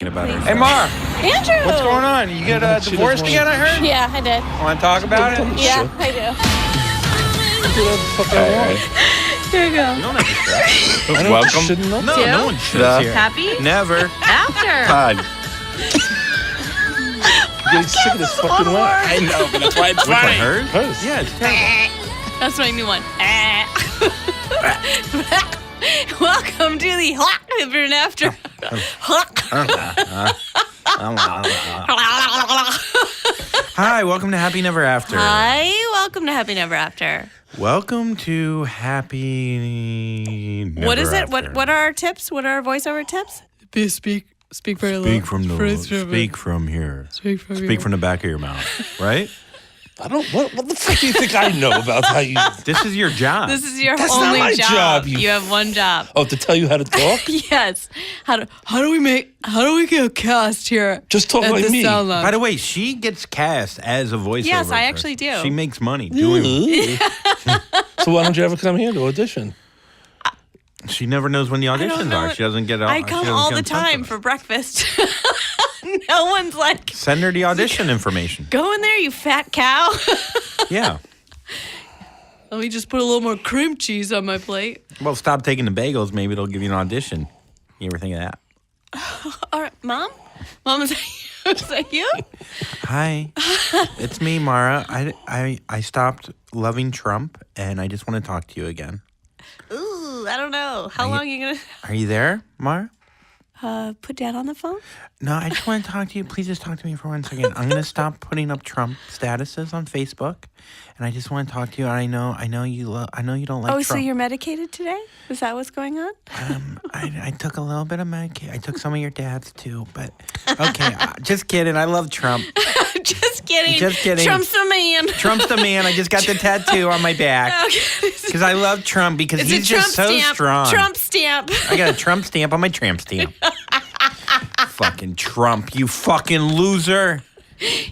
about it. Please. Hey, Mar. Andrew! What's going on? You get divorced again, I heard? Yeah, I did. Want to talk about it? Yeah, I do. Do whatever the fuck I want. Here you go. You don't have to stress. Welcome. Shouldn't know. No, Two? no one should here. Happy? Never. After. God. Getting sick of this fucking one. I know, but that's why it's funny. Hers? Hers. Yeah, it's terrible. That's my new one. Welcome to the Ever and After. Hi, welcome to Happy Never After. Hi, welcome to Happy Never After. Welcome to Happy Never What is it? After. What are our tips? What are our voiceover tips? Speak very low. Speak from here. Speak from the back of your mouth, right? I don't. What the fuck do you think I know about how you? This is your job. This is your That's only not my job, You have one job. Oh, to tell you how to talk? Yes. How do we get cast here? Just talk at like the me. Sound Lounge? By the way, she gets cast as a voiceover. Yes, I person. actually do. She makes money doing it. So why don't you ever come here to audition? She never knows when the auditions know. are. She doesn't get out. I come all the time for breakfast. No one's like, Send her the audition information. go in there, you fat cow. Yeah. Let me just put a little more cream cheese on my plate. Well, stop taking the bagels. Maybe it'll give you an audition. You ever think of that? All right, Mom? Mom, is that you? Hi, it's me, Mara. I stopped loving Trump, and I just want to talk to you again. Ooh, I don't know. How long are you going Are you there, Mara? to put Dad on the phone? No, I just want to talk to you. Please just talk to me for 1 second. I'm gonna stop putting up Trump statuses on Facebook, and I just want to talk to you. I know you don't like Oh, Trump. so you're medicated today? Is that what's going on? I took a little bit of Medicaid. I took some of your dad's too, but okay. Just kidding. I love Trump. Just kidding. Just kidding. Trump's the man. Trump's the man. I just got the tattoo on my back because I love Trump because It's he's a Trump just so stamp. strong. Trump stamp. I got a Trump stamp on my tramp stamp. Fucking Trump, you fucking loser.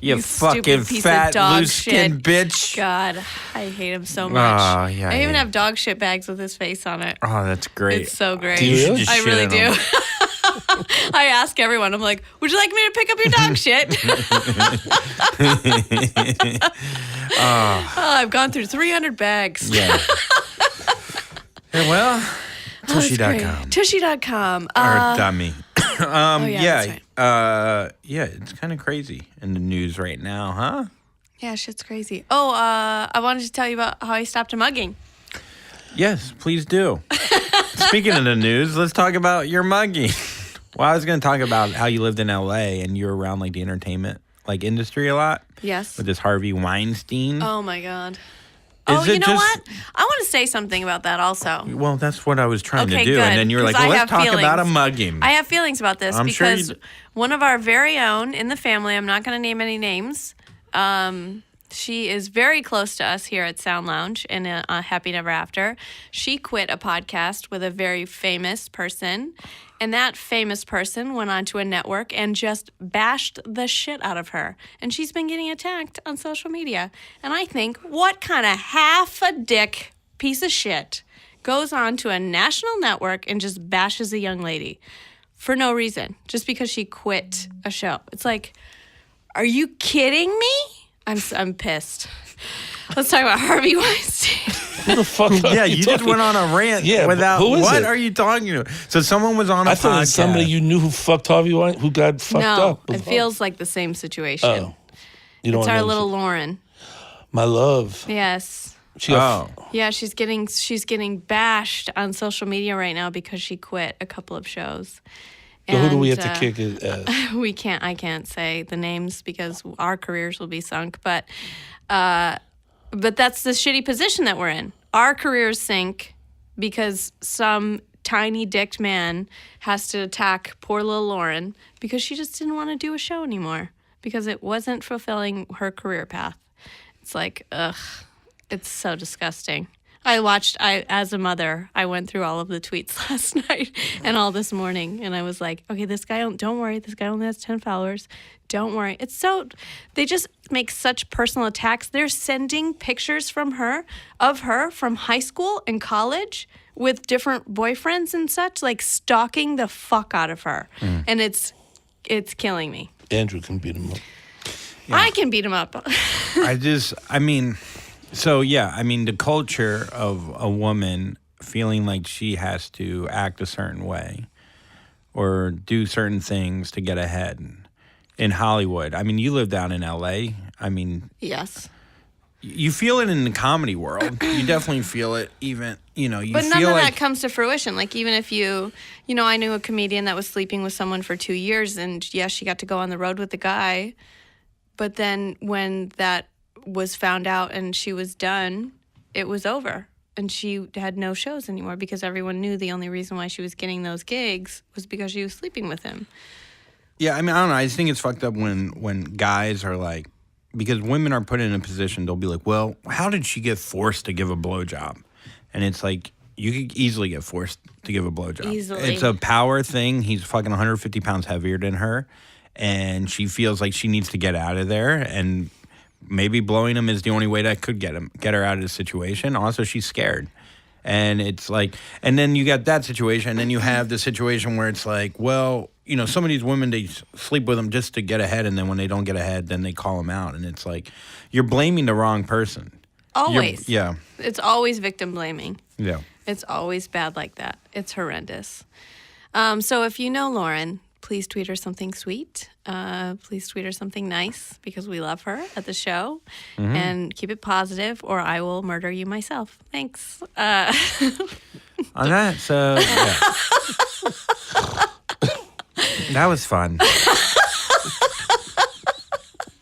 You fucking stupid piece of fat, dog loose-skin shit. bitch. God, I hate him so much. Oh, yeah. I even have dog shit bags with his face on it. Oh, that's great. It's so great. Do you really? Just I shit really in do. him. I ask everyone, I'm like, would you like me to pick up your dog shit? Oh, I've gone through 300 bags. Yeah. Yeah, well, Oh, that's Tushy.com. great. Tushy.com. Or dummy. yeah, that's yeah, it's kind of crazy in the news right now, huh? Yeah, shit's crazy. Oh, I wanted to tell you about how I stopped a mugging. Yes, please do. Speaking of the news, let's talk about your mugging. Well, I was going to talk about how you lived in LA and you're around like the entertainment industry a lot. Yes. With this Harvey Weinstein. Oh, my God. Is You it know just- what? I want to say something about that also. Well, that's what I was trying to Okay, do. good, And then you're like, 'cause well, I let's have talk about a feelings. mugging. I have feelings about this I'm sure because one of our very own in the family, I'm not going to name any names, she is very close to us here at Sound Lounge in Happy Never After. She quit a podcast with a very famous person, and that famous person went onto a network and just bashed the shit out of her. And she's been getting attacked on social media. And I think, what kind of half-a-dick piece of shit goes on to a national network and just bashes a young lady for no reason, just because she quit a show? It's like, are you kidding me? I'm pissed. Let's talk about Harvey Weinstein. Who the fuck? Yeah, you just went on a rant Yeah, without. who is What it? are you talking about? So someone was on a I thought it podcast. was somebody you knew who fucked Harvey Weinstein, who got fucked No, up. it feels like the same situation. Oh, you don't It's wanna our know little Lauren. my love. Yes. She got Yeah, she's getting bashed on social media right now because she quit a couple of shows. So who do we have And, to kick his ass? I can't say the names because our careers will be sunk, but that's the shitty position that we're in. Our careers sink because some tiny dicked man has to attack poor little Lauren because she just didn't want to do a show anymore because it wasn't fulfilling her career path. It's like, ugh, it's so disgusting. As a mother, I went through all of the tweets last night and all this morning, and I was like, okay, don't worry, this guy only has 10 followers. Don't worry. They just make such personal attacks. They're sending pictures of her from high school and college with different boyfriends and such, like stalking the fuck out of her. And it's it's killing me. Andrew can beat him up. I can beat him up. The culture of a woman feeling like she has to act a certain way or do certain things to get ahead in Hollywood. I mean, you live down in LA. I mean, Yes. you feel it in the comedy world. You definitely feel it even, you But none feel of like that comes to fruition. Like, even if I knew a comedian that was sleeping with someone for 2 years, and yes, she got to go on the road with the guy. But then when that was found out and she was done, it was over. And she had no shows anymore because everyone knew the only reason why she was getting those gigs was because she was sleeping with him. Yeah, I mean, I don't know. I just think it's fucked up when guys are like, because women are put in a position, they'll be like, well, how did she get forced to give a blowjob? And it's like, you could easily get forced to give a blowjob. Easily. It's a power thing. He's fucking 150 pounds heavier than her. And she feels like she needs to get out of there. And maybe blowing him is the only way that could get her out of the situation. Also, she's scared. And it's like, and then you got that situation. And then you have the situation where it's like, well, some of these women, they sleep with them just to get ahead. And then when they don't get ahead, then they call them out. And it's like, you're blaming the wrong person. Always. Yeah. It's always victim blaming. Yeah. It's always bad like that. It's horrendous. So if you know Lauren, please tweet her something sweet. Please tweet her something nice because we love her at the show. Mm-hmm. And keep it positive or I will murder you myself. Thanks. On that, so yeah. That was fun.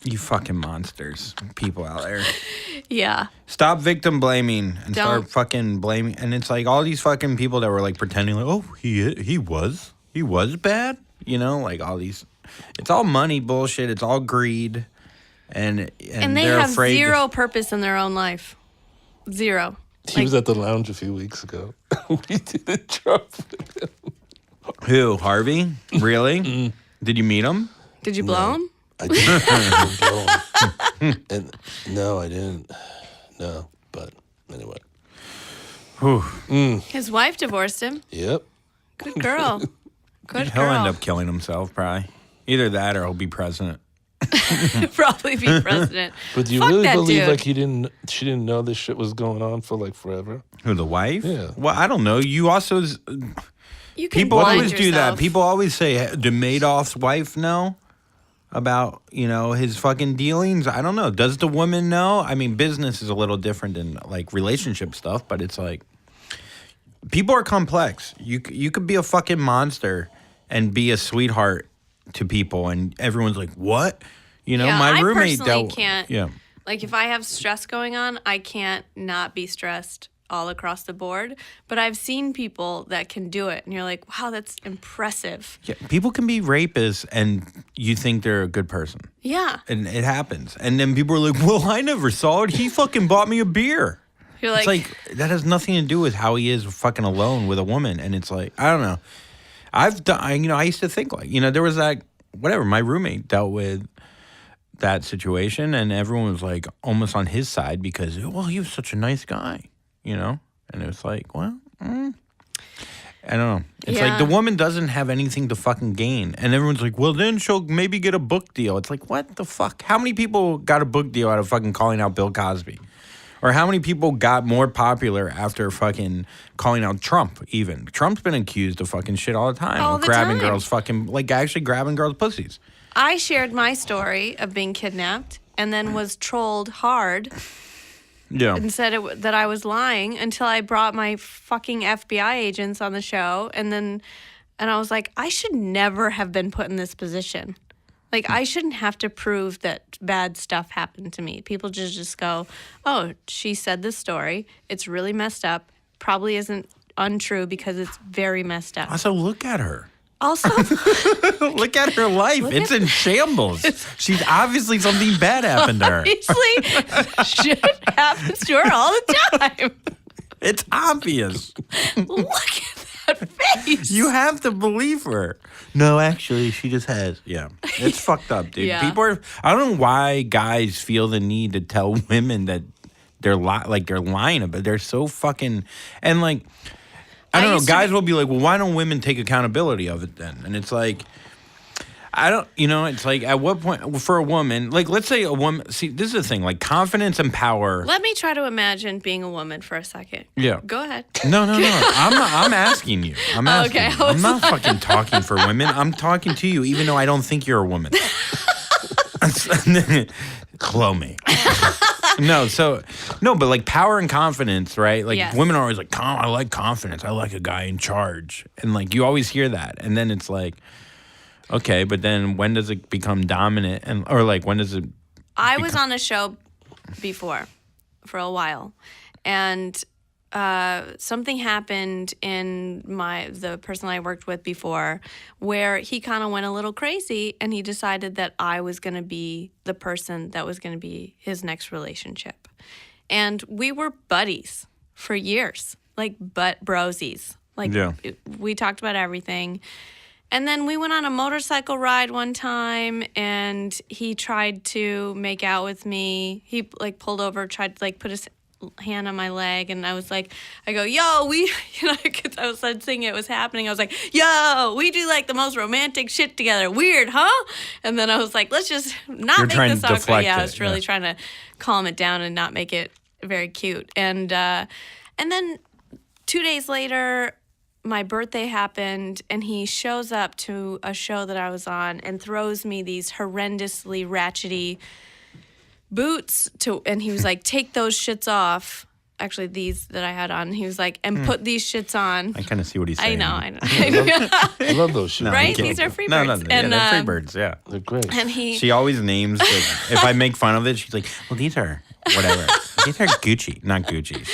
You fucking monsters, people out there. Yeah. Stop victim blaming and Don't. start fucking blaming. And it's like all these fucking people that were like pretending like, oh, he was bad. Like all these. It's all money bullshit. It's all greed. And And they they're have afraid zero purpose in their own life. Zero. He was at the lounge a few weeks ago. We did a drop with him. Who? Harvey? Really? Did you meet him? Did you blow him? I didn't. And no, I didn't. No, but anyway. His wife divorced him. Yep. Good girl. Good He'll girl. end up killing himself, probably. Either that or he'll be president. Probably be president. But do you Fuck really that believe dude. like she didn't know this shit was going on for like forever? Who, the wife? Yeah. Well, I don't know. You also... You can People blind always do that. yourself. People always say, did Madoff's wife know about, his fucking dealings? I don't know. Does the woman know? I mean, business is a little different than, like, relationship stuff, but it's like, people are complex. You could be a fucking monster and be a sweetheart to people, and everyone's like, what? My roommate personally dealt... can't. Yeah. Like, if I have stress going on, I can't not be stressed all across the board. But I've seen people that can do it, and you're like, wow, that's impressive. Yeah, people can be rapists, and you think they're a good person. Yeah. And it happens. And then people are like, well, I never saw it. He fucking bought me a beer. You're like, It's like, that has nothing to do with how he is fucking alone with a woman. And it's like, I don't know. I've done, I used to think like, there was that, whatever, my roommate dealt with that situation, and everyone was like almost on his side because, well, he was such a nice guy, And it was like, well, I don't know. It's like the woman doesn't have anything to fucking gain. And everyone's like, well, then she'll maybe get a book deal. It's like, what the fuck? How many people got a book deal out of fucking calling out Bill Cosby? Or how many people got more popular after fucking calling out Trump even? Trump's been accused of fucking shit all the time. All of the grabbing time. girls fucking, like actually grabbing girls' pussies. I shared my story of being kidnapped and then was trolled hard Yeah. and said that I was lying until I brought my fucking FBI agents on the show. And I was like, I should never have been put in this position. Like, I shouldn't have to prove that bad stuff happened to me. People just go, oh, she said this story. It's really messed up. Probably isn't untrue because it's very messed up. Also, look at her. Also, Look at her life. It's in shambles. She's obviously something bad happened to her. obviously, shit happens to her all the time. It's obvious. Look at that face. You have to believe her. No, actually, she just has. Yeah. It's fucked up, dude. Yeah. People are, I don't know why guys feel the need to tell women that they're lying about. They're so fucking, and like, I don't know, used to guys be- will be like, well, why don't women take accountability of it then? And it's like, I don't, it's like at what point for a woman, like let's say a woman, see, this is the thing, like confidence and power. Let me try to imagine being a woman for a second. Yeah. Go ahead. No. I'm asking you. I'm asking Okay, you. I'm not fucking talking for women. I'm talking to you, even though I don't think you're a woman. Clo me. No, but like power and confidence, right? Like Yes. women are always like, I like confidence. I like a guy in charge. And like you always hear that. And then it's like, okay, but then when does it become dominant? Or like when does it I was on a show before for a while, and something happened in the person I worked with before where he kind of went a little crazy, and he decided that I was going to be the person that was going to be his next relationship. And we were buddies for years, like brosies. Like Yeah. we talked about everything. And then we went on a motorcycle ride one time, and he tried to make out with me. He like pulled over, tried to like put his hand on my leg, and I go, yo, we, because I was sensing it was happening. I was like, yo, we do like the most romantic shit together. Weird, huh? And then I was like, let's just not You're make trying this to awkward. deflect Yeah, I it, was really yeah. trying to calm it down and not make it very cute. And then 2 days later, my birthday happened, and he shows up to a show that I was on and throws me these horrendously ratchety boots and he was like, take those shits off. Actually, these that I had on. He was like, and put these shits on. I kind of see what he's I saying. know. I love those shoes. No, I'm Right? kidding. These are free No, birds. yeah, And, they're free birds, yeah. They're great. And She always names, if I make fun of it, she's like, well, these are whatever. These are Gucci, not Gucci.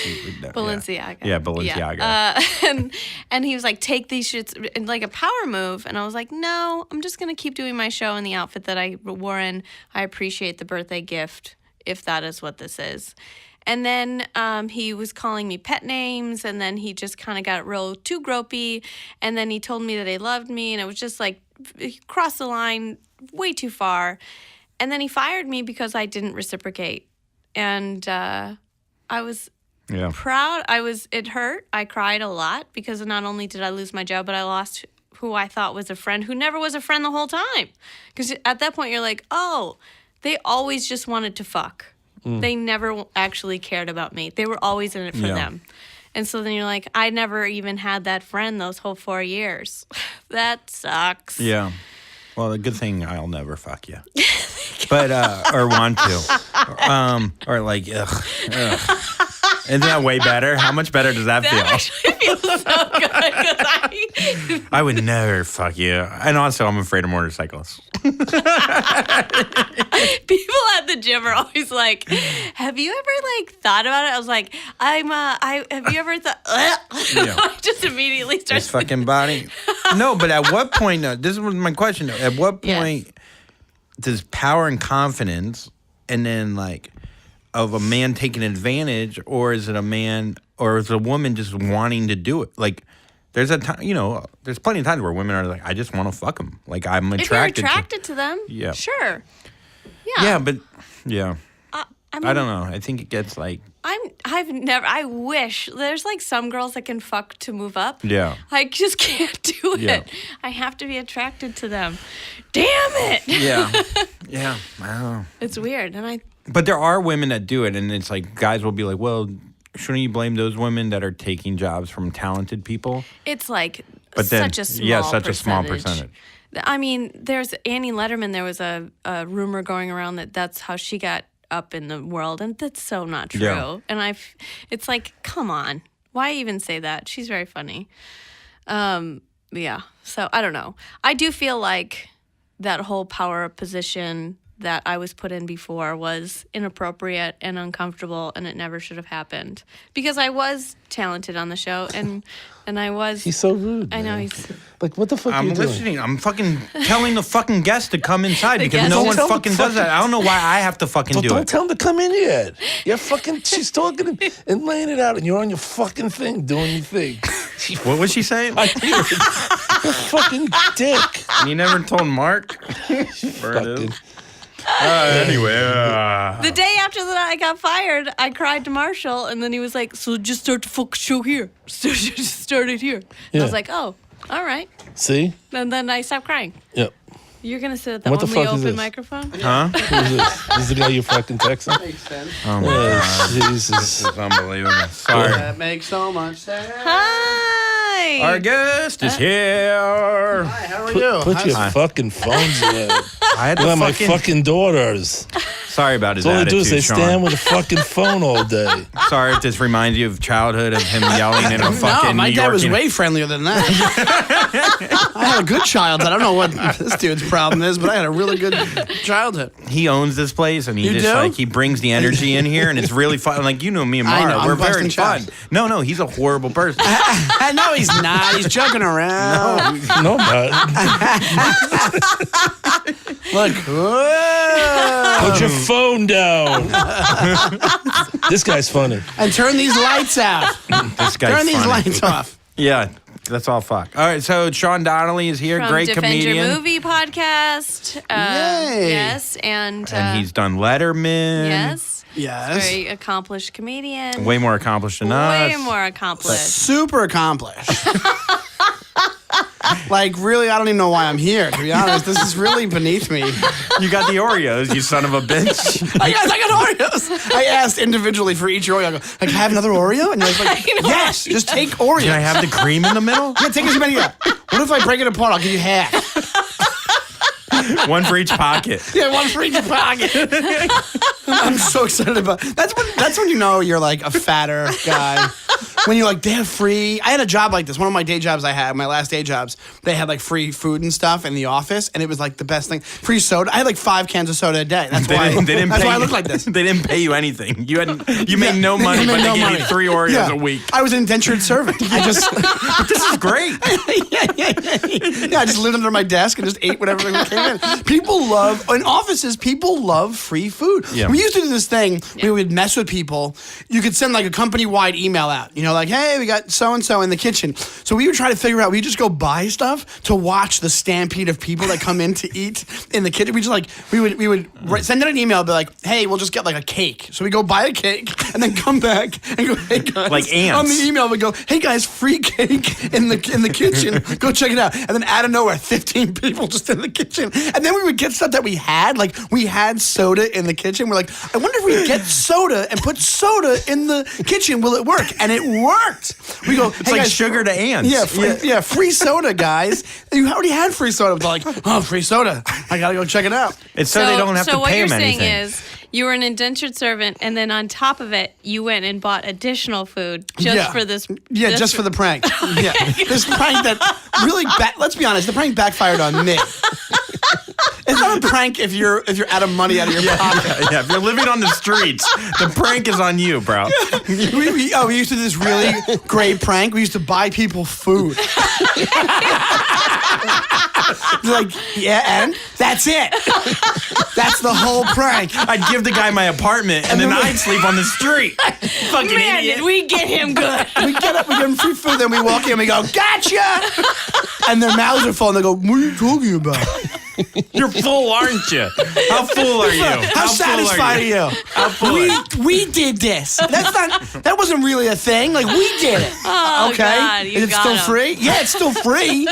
Balenciaga. Yeah, Balenciaga. Yeah. And he was like, take these shits, and like a power move. And I was like, no, I'm just going to keep doing my show in the outfit that I wore in. I appreciate the birthday gift, if that is what this is. And then he was calling me pet names, and then he just kind of got real too gropey. And then he told me that he loved me, and it was just like, he crossed the line way too far. And then he fired me because I didn't reciprocate. And I was Yeah. proud. It hurt. I cried a lot because not only did I lose my job, but I lost who I thought was a friend who never was a friend the whole time. Because at that point, you're like, oh, they always just wanted to fuck. They never actually cared about me. They were always in it for Yeah. them. And so then you're like, I never even had that friend those whole 4 years. That sucks. Yeah. Well, the good thing I'll never fuck you. But, or want to. Or like, ugh. Isn't that way better? How much better does that That feel? actually feels so good because I would never fuck you. And also, I'm afraid of motorcyclists. people at the gym are always like, have you ever like thought about it? I was like, have you ever thought, Yeah. I just immediately start This fucking body. No, but at what point, this was my question. At what Yes. point does power and confidence and then like of a man taking advantage, or is it a woman just wanting to do it? Like, there's a time, there's plenty of times where women are like, I just want to fuck them. Like, I'm if attracted you're attracted to them, Yeah. sure. Yeah. Yeah, but, yeah. I mean, I don't know. I think it gets like, I wish there's like some girls that can fuck to move up. yeah. I just can't do it. Yeah. I have to be attracted to them. Damn it. Yeah. Yeah. I don't know. It's weird. And But there are women that do it, and it's like guys will be like, well, shouldn't you blame those women that are taking jobs from talented people? it's like But then, such a small percentage. I mean, there's Annie Letterman. There was a rumor going around that's how she got up in the world, and that's so not true. Yeah. And it's like, come on, why even say that? She's very funny. Yeah. So I don't know. I do feel like that whole power position that I was put in before was inappropriate and uncomfortable, and it never should have happened because I was talented on the show, and I was. He's so rude. I know man. he's. Like, what the fuck are I'm you doing? listening. I'm fucking telling the fucking guest to come inside because guest. no Don't one tell the fucking does that. I don't know why I have to fucking do Don't it. tell him to come in yet. You're fucking, she's talking and laying it out, and you're on your fucking thing, doing your thing. What was she saying? I hear it. You fucking dick. You never told Mark? Fucking. Anyway. The day after that I got fired, I cried to Marshall, and then he was like, so just start the fucking show here. Just start it here. I Yeah. was like, oh, all right. See? And then I stopped crying. Yep. You're gonna sit at the What the only fuck is open this? microphone? Huh? Who is this? This is the guy you're fucking texting? Makes sense. Oh my God. Jesus. This is unbelievable. Sorry. That makes so much sense. Hi. Our guest is here. Hi, how are you? Put your fucking phones away. I had You're to like my fucking daughters. Sorry about his That's all they attitude, do is they Sean. stand with a fucking phone all day. Sorry if this reminds you of childhood of him yelling in a fucking No, my New dad York. was way friendlier than that. I had a good childhood. I don't know what this dude's problem is, but I had a really good childhood. He owns this place, and he You just do? like he brings the energy in here, and it's really fun. Like you know me and I Mara, know, I'm we're very busting fun. chops. No, he's a horrible person. No, he's not. He's joking around. No, man. Look. Whoa. Put your phone down. This guy's funny. And turn these lights out. This guy's Turn these funny. lights off. Yeah, that's all fuck. All right, so Sean Donnelly is here, From great Defend comedian, Your Movie podcast. Yay. Yes, and he's done Letterman. yes, Yes. very accomplished comedian. way more accomplished than us. Way more accomplished. Super accomplished. Like, really, I don't even know why I'm here, to be honest. This is really beneath me. You got the Oreos, you son of a bitch. I got Oreos. I asked individually for each Oreo. I go, can I have another Oreo? And you're like, yes, just take Oreos. Can I have the cream in the middle? Yeah, take as many. What if I break it apart? I'll give you half. One for each pocket. Yeah, one for each pocket. I'm so excited about that's when you know you're like a fatter guy. When you're like, they have free. I had a job like this. One of my day jobs I had, my last day jobs, they had like free food and stuff in the office, and it was like the best thing. Free soda. I had like 5 cans of soda a day. That's why. That's why I look like this. They didn't pay you anything. You made no money, but they gave you 3 Oreos a week. I was an indentured servant. I just This is great. yeah, I just lived under my desk and just ate whatever came in. People love, in offices, people love free food. Yeah. We used to do this thing where we would mess with people. You could send like a company-wide email out, you know, like, hey, we got so-and-so in the kitchen. So we would try to figure out, we just go buy stuff to watch the stampede of people that come in to eat in the kitchen. We just like, we would send out an email, be like, hey, we'll just get like a cake. So we go buy a cake and then come back and go, hey guys. Like ants. On the email, we go, hey guys, free cake in the kitchen. Go check it out. And then out of nowhere, 15 people just in the kitchen. And then we would get stuff that we had. Like, we had soda in the kitchen. We're like, I wonder if we get soda and put soda in the kitchen, will it work? And it worked. We go, It's like guys, sugar to ants. Yeah, free soda, guys. You already had free soda. They're like, oh, free soda. I gotta go check it out. It's so they don't have to what pay you're them anything. saying is you were an indentured servant, and then on top of it, you went and bought additional food just for this. Yeah, just for the prank. Yeah, this prank that really. Let's be honest, the prank backfired on me. It's not a prank if you're out of money out of your pocket. Yeah, if you're living on the streets, the prank is on you, bro. We used to do this really great prank. We used to buy people food. Like, yeah, and that's it. That's the whole prank. I'd give the guy my apartment, and then I'd sleep on the street. Fucking Man, idiot. did we get him good? We get up, we give them free food, then we walk in and we go, gotcha! And their mouths are full, and they go, what are you talking about? You're full, aren't you? How full are you? How satisfied are you? How full are you? We did this. That wasn't really a thing. Like, we did it. Oh, Okay? God, you Is it got still him. free? Yeah, it's still free. You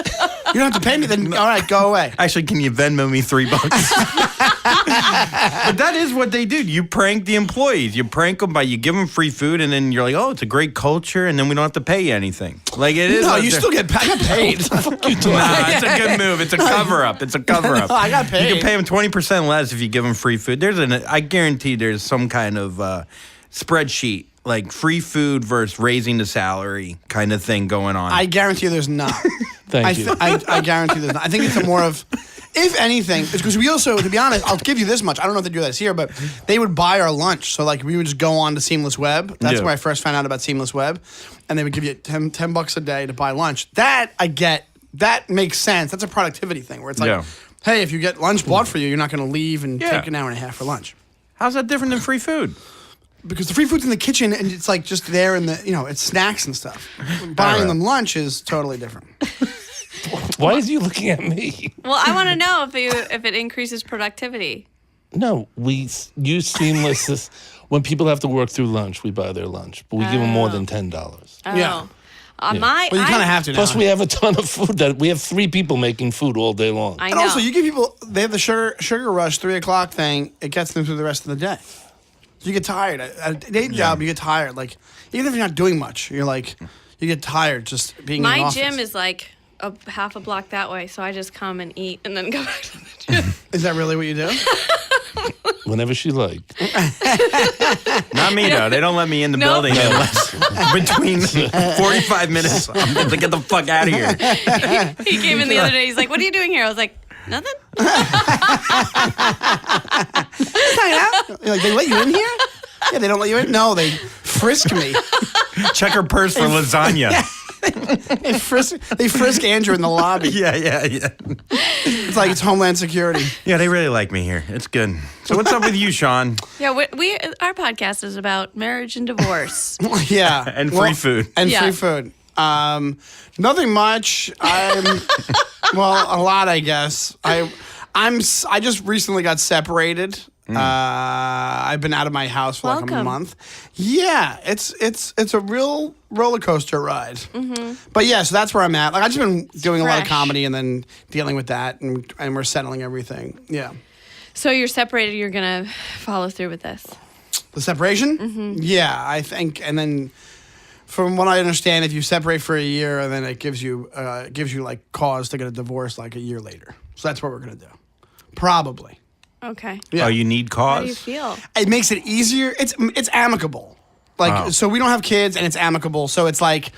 don't have to pay me. Then all right, go away. Actually, can you Venmo me $3? But that is what they do. You prank the employees. You prank them by you give them free food, and then you're like, oh, it's a great culture, and then we don't have to pay you anything. Like it is. No, you still get paid. Fuck you, Nah, it's a good move. It's a cover up. It's a cover up. No, I got paid. You can pay them 20% less if you give them free food. I guarantee there's some kind of spreadsheet like free food versus raising the salary kind of thing going on. I guarantee you there's not. Thank you. I guarantee there's not. I think it's a more of, if anything, it's because we also, to be honest, I'll give you this much. I don't know if they do this here, but they would buy our lunch. So like we would just go on to Seamless Web. That's Yeah. where I first found out about Seamless Web. And they would give you $10 a day to buy lunch. That I get. That makes sense. That's a productivity thing where it's like, Yeah. hey, if you get lunch bought for you, you're not going to leave and Yeah. take an hour and a half for lunch. How's that different than free food? Because the free food's in the kitchen and it's like just there in the, it's snacks and stuff. Buying them lunch is totally different. Why is you looking at me? Well, I want to know if it increases productivity. No, we use Seamless. When people have to work through lunch, we buy their lunch, but we give them more than $10. Oh. Yeah. My, Well, you kind of have to now. Plus, we have a ton of food. We have 3 people making food all day long. I And know. also, you give people, they have the sugar rush, 3 o'clock thing. It gets them through the rest of the day. So you get tired. At a day job, you get tired. Like, even if you're not doing much, you're like, you get tired just being in the My office. gym is like half a block that way, so I just come and eat and then go back to the gym. Is that really what you do? Whenever she likes. Not me though. They don't let me in the building unless between 45 minutes. I'm going to get the fuck out of here. He came in the other day. He's like, "What are you doing here?" I was like, "Nothing." You're like, they let you in here? Yeah, they don't let you in? No, they frisk me. Check her purse for lasagna. They frisk Andrew in the lobby. Yeah. It's like it's Homeland Security. Yeah, they really like me here. It's good. So what's up with you, Sean? Yeah, we our podcast is about marriage and divorce. Yeah. And free food. And Yeah. free food. Nothing much. A lot, I guess. I just recently got separated. I've been out of my house for like a Welcome. month. Yeah, it's a real roller coaster ride. But yeah, so that's where I'm at. Like I've just been doing a lot of Fresh. comedy and then dealing with that, and we're settling everything. Yeah. So you're separated. You're gonna follow through with this. The separation? Yeah, I think, and then from what I understand, if you separate for a year, and then it gives you like cause to get a divorce like a year later. So that's what we're gonna do, probably. Okay. Yeah. Oh, you need How do you cause? feel? It makes it easier. It's amicable, like Wow. so we don't have kids, and it's amicable. So it's like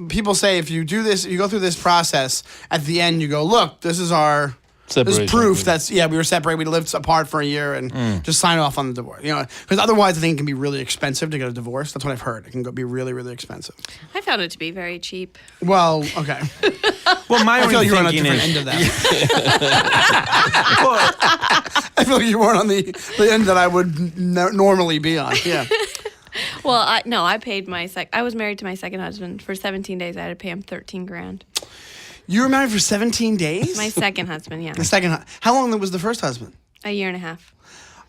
people say if you do this, you go through this process. At the end, you go, look, this is our. There's Separation. proof that's we were separated. We lived apart for a year and just sign off on the divorce. You know, because otherwise I think it can be really expensive to get a divorce. That's what I've heard. It can be really, really expensive. I found it to be very cheap. Well, okay. Well, my I feel only like you're on a thinking different is, end of that. I feel like you weren't on the end that I would normally be on. Yeah. Well, I paid my I was married to my second husband for 17 days. I had to pay him $13,000. You were married for 17 days? My second husband, yeah, The second. How long was the first husband? a year and a half.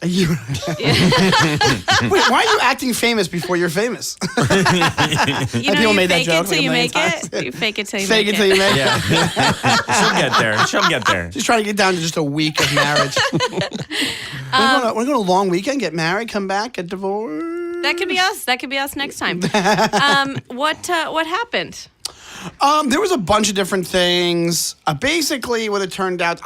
A year. Wait, why are you acting famous before you're famous? You know, people you made that fake joke it till like a you million make it. You fake it till you Fake make it till you make it. yeah. She'll get there. She'll get there. She's trying to get down to just a week of marriage. We're going to a long weekend, get married, come back, get divorced. That could be us. That could be us next time. What happened? There was a bunch of different things. Basically, what it turned out,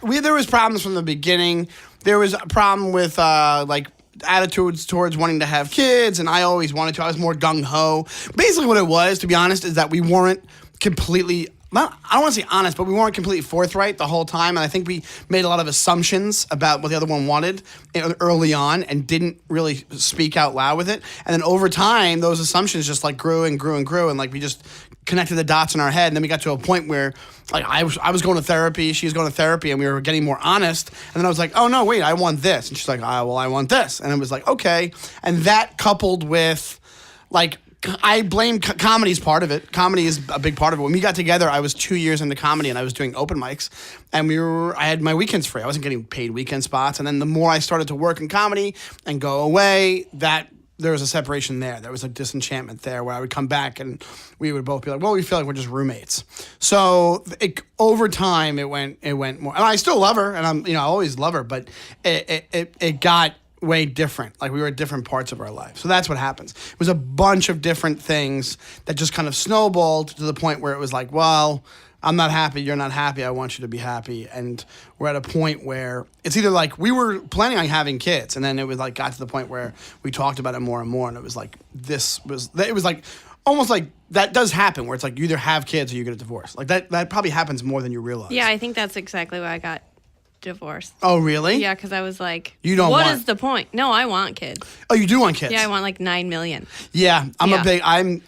there was problems from the beginning. There was a problem with like attitudes towards wanting to have kids, and I always wanted to. I was more gung ho. Basically, what it was, to be honest, is that we weren't completely. I don't want to say honest, but we weren't completely forthright the whole time. And I think we made a lot of assumptions about what the other one wanted early on and didn't really speak out loud with it. And then over time, those assumptions just like grew and grew and grew. And like we just connected the dots in our head. And then we got to a point where like I was going to therapy, she was going to therapy, and we were getting more honest. And then I was like, oh, no, wait, I want this. And she's like, well, I want this. And it was like, okay. And that coupled with like, I blame comedy's part of it. Comedy is a big part of it. When we got together, I was 2 years into comedy and I was doing open mics, and I had my weekends free. I wasn't getting paid weekend spots. And then the more I started to work in comedy and go away, there was a separation there. There was a disenchantment there where I would come back and we would both be like, well, we feel like we're just roommates. So over time, it went more. And I still love her, and I always love her, but it got way different. Like we were at different parts of our life. So that's what happens. It was a bunch of different things that just kind of snowballed to the point where it was like, well, I'm not happy, you're not happy, I want you to be happy. And we're at a point where it's either like we were planning on having kids, and then it was like got to the point where we talked about it more and more, and it was like it was like almost like that does happen where it's like you either have kids or you get a divorce. Like that probably happens more than you realize. Yeah, I think that's exactly why I got divorced. Oh, really? Yeah, because I was like, You don't What want- is the point? No, I want kids. Oh, you do want kids? Yeah, I want like 9 million. Yeah, Yeah.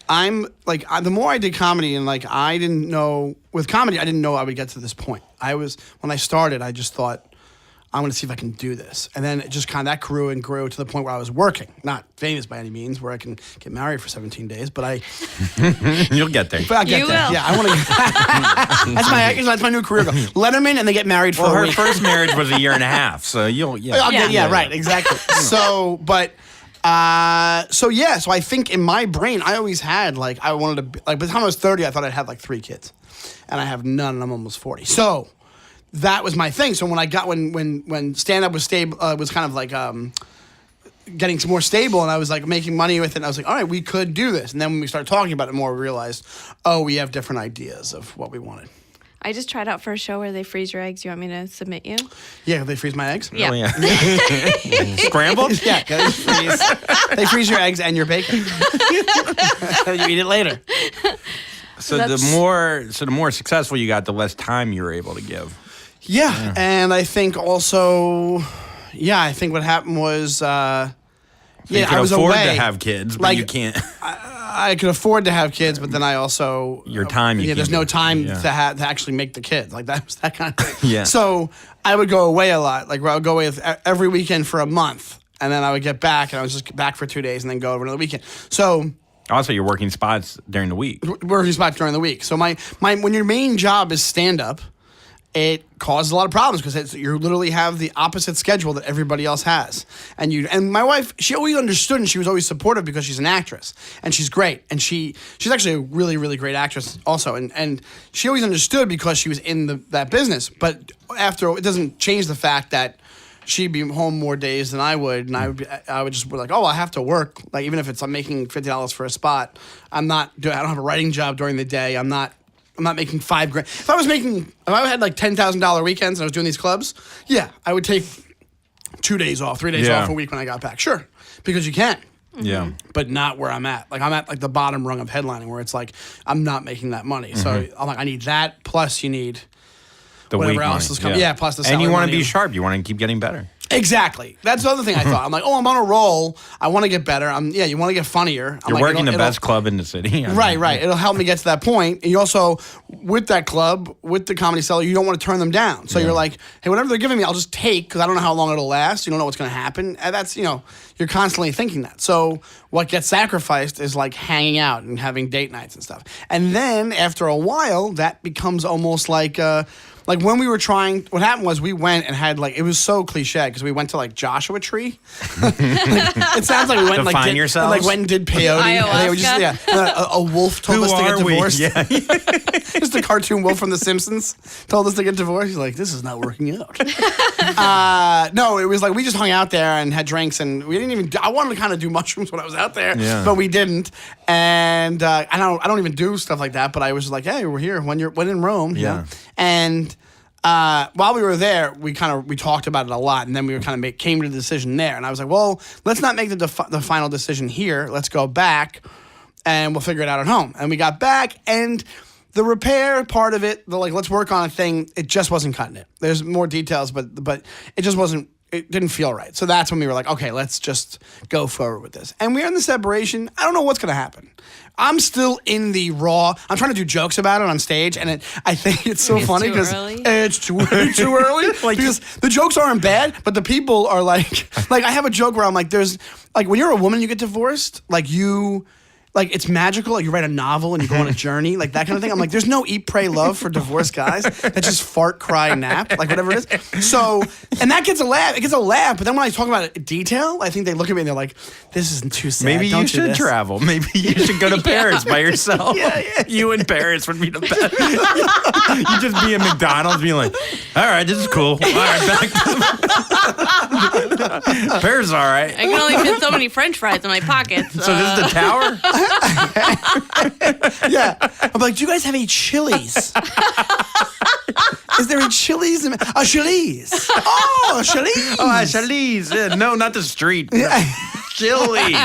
I'm like, the more I did comedy, and like, I didn't know, with comedy, I didn't know I would get to this point. When I started, I just thought, I'm going to see if I can do this. And then it just kind of, that grew and grew to the point where I was working, not famous by any means, where I can get married for 17 days, but You'll get there. I'll get You there. will. Yeah, I want to, that's my new career goal. Letterman, and they get married for Well, a her week. first marriage was a year and a half, so Right, exactly. So, but So I think in my brain, I always had I wanted to be, by the time I was 30, I thought I'd have 3 kids, and I have none, and I'm almost 40. So that was my thing. So when I got when stand up was stable, was kind of getting more stable, and I was making money with it, and I was like, all right, we could do this. And then when we started talking about it more, we realized, we have different ideas of what we wanted. I just tried out for a show where they freeze your eggs. You want me to submit you? Yeah, they freeze my eggs. Yeah. Oh, yeah. Scrambled? Yeah, they freeze your eggs and your bacon. You eat it later. So the more successful you got, the less time you were able to give. Yeah. And I think also, I think what happened was, you could I was afford away. to have kids, but you can't. I could afford to have kids, but then I also Your time. there's no time to actually make the kids. That was that kind of thing. Yeah. So I would go away a lot. Where I would go away every weekend for a month, and then I would get back, and I was just back for 2 days, and then go over another weekend. So Also, you're working spots during the week. working spots during the week. So my when your main job is stand up, it causes a lot of problems because you literally have the opposite schedule that everybody else has. And my wife, she always understood, and she was always supportive because she's an actress and she's great. And she's actually a really, really great actress also. And she always understood because she was in that business. But it doesn't change the fact that she'd be home more days than I would, and I would just be like, I have to work. Even if I'm making $50 for a spot, I don't have a writing job during the day. I'm not making $5,000. If I had $10,000 weekends and I was doing these clubs, I would take 2 days off, 3 days off a week when I got back. Sure, because you can. Yeah. But not where I'm at. I'm at the bottom rung of headlining where it's I'm not making that money. So I'm I need that, plus you need The whatever week else money. is coming. Yeah, plus the And salary you want to money. be sharp. You want to keep getting better. Exactly. That's the other thing I thought. I'm I'm on a roll. I want to get better. You want to get funnier. You're working the best club in the city. Right. It'll help me get to that point. And you also, with that club, with the Comedy Cellar, you don't want to turn them down. So you're like, hey, whatever they're giving me, I'll just take because I don't know how long it'll last. You don't know what's going to happen. And that's, you're constantly thinking that. So what gets sacrificed is hanging out and having date nights and stuff. And then after a while, that becomes almost like when we were trying, what happened was we went and had it was so cliche because we went to Joshua Tree. It sounds like we went Define yourselves. went and did peyote. Ayahuasca. And they were just, a wolf told us to get divorced. Yeah. Just a cartoon wolf from The Simpsons told us to get divorced. He's like, this is not working out. No, it was we just hung out there and had drinks, and we didn't even. I wanted to kind of do mushrooms when I was out there, but we didn't. And I don't even do stuff like that. But I was like, hey, we're here when in Rome. Yeah. And while we were there, we talked about it a lot, and then we were came to the decision there. And I was like, well, let's not make the final decision here. Let's go back, and we'll figure it out at home. And we got back, and the repair part of it, let's work on a thing. It just wasn't cutting it. There's more details, but it just wasn't. It didn't feel right. So that's when we were like, okay, let's just go forward with this. And we're in the separation. I don't know what's going to happen. I'm still in the raw. I'm trying to do jokes about it on stage, and I think it's so funny because it's too early. Because the jokes aren't bad, but the people are I have a joke where I'm there's when you're a woman, you get divorced, it's magical. You write a novel and you go on a journey, that kind of thing. I'm there's no eat, pray, love for divorced guys that just fart, cry, nap, whatever it is. So, and that gets a laugh. It gets a laugh. But then when I talk about it in detail, I think they look at me and they're like, this isn't too sad. Maybe you should travel. Maybe you should go to Paris by yourself. Yeah. You in Paris would be the best. You just be in McDonald's being like, all right, this is cool. All right, back to Paris is all right. I can only fit so many French fries in my pockets. So this is the tower? Yeah. I'm do you guys have any chilies? Is there a Chili's? A Chili's. Oh, a Chili's. Oh, a Chili's. No, not the street. Chili's.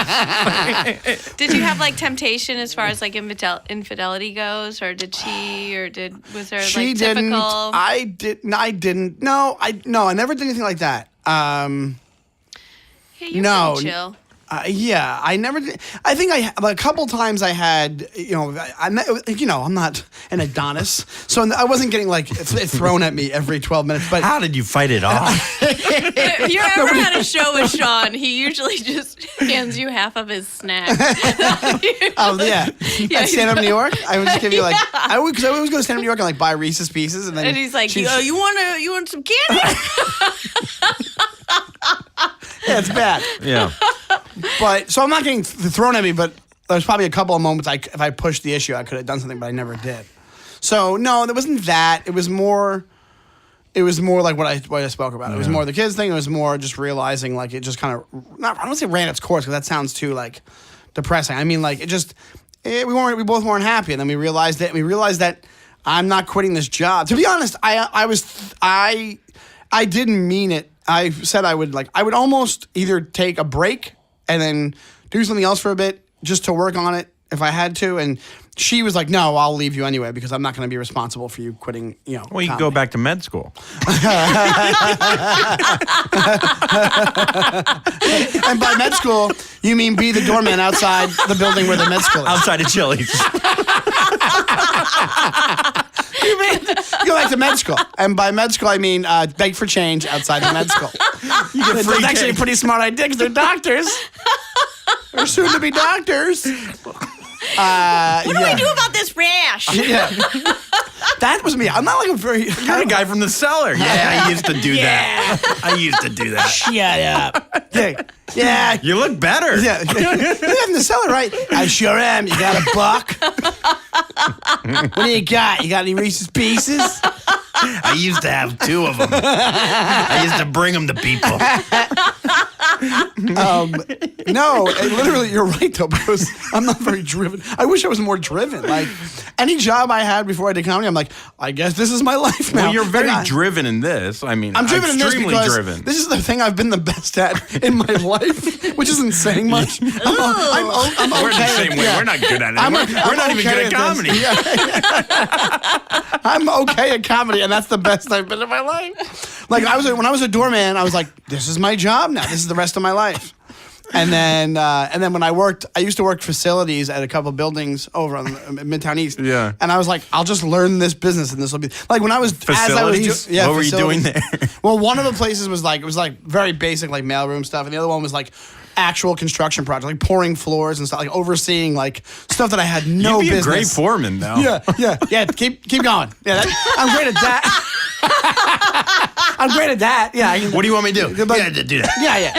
Did you have temptation as far as infidelity goes, or did she, or was there She typical? didn't. I didn't. No, I never did anything like that. Yeah, you're no. pretty chill. Yeah, I never did. I think a couple times I had, I'm not an Adonis, so I wasn't getting it thrown at me every 12 minutes. But how did you fight it off? If you ever had a show with Sean, he usually just hands you half of his snack. Yeah. At stand up New York, I would just give you because I always go to stand up New York and buy Reese's Pieces, and then he's like, you want some candy? Yeah, it's bad. Yeah. But so I'm not getting thrown at me, but there's probably a couple of moments if I pushed the issue, I could have done something, but I never did. So no, there wasn't that. It was more like what I spoke about. It was more the kids thing. It was more just realizing like it just kind of I don't say ran its course because that sounds too like depressing. I mean like we both weren't happy, and then we realized it. And we realized that I'm not quitting this job. To be honest, I didn't mean it. I said I would almost either take a break and then do something else for a bit just to work on it if I had to. And she was like, "No, I'll leave you anyway because I'm not going to be responsible for you quitting." Well, you can go back to med school. And by med school, you mean be the doorman outside the building where the med school is. Outside of Chili's. You mean go back to med school. And by med school, I mean beg for change outside the med school. It's actually a pretty smart idea because they're doctors. They're soon to be doctors. What do I do about this rash? Yeah. That was me. I'm not like a very... You're the guy from the cellar. Yeah, I used to do that. I used to do that. Shut up. Yeah. You look better. Yeah. You're in the cellar, right? I sure am. You got a buck? What do you got? You got any Reese's Pieces? I used to have 2 of them. I used to bring them to people. No, literally, you're right, though, because I'm not very driven. I wish I was more driven. Like, any job I had before I did comedy, I'm like, I guess this is my life now. Well, you're very driven in this. I mean, I'm driven in this because driven. This is the thing I've been the best at in my life, which isn't saying much. I'm okay. We're the same way. We're not good at it. We're not even good at comedy. Yeah. I'm okay at comedy, and that's the best I've been in my life. Like, when I was a doorman, I was like, this is my job now. This is the rest of my life. And then when I used to work facilities at a couple of buildings over on Midtown East. Yeah. And I was like, I'll just learn this business, and this will be like when I was facilities. What were you doing there? Well, one of the places was like very basic like mailroom stuff, and the other one was like actual construction project, like pouring floors and stuff, like overseeing like stuff that I had no You'd be business. a great foreman, though. Yeah. Keep going. Yeah, I'm great at that. I'm great at that. Yeah. What do you want me to do? But, yeah, to do that. Yeah.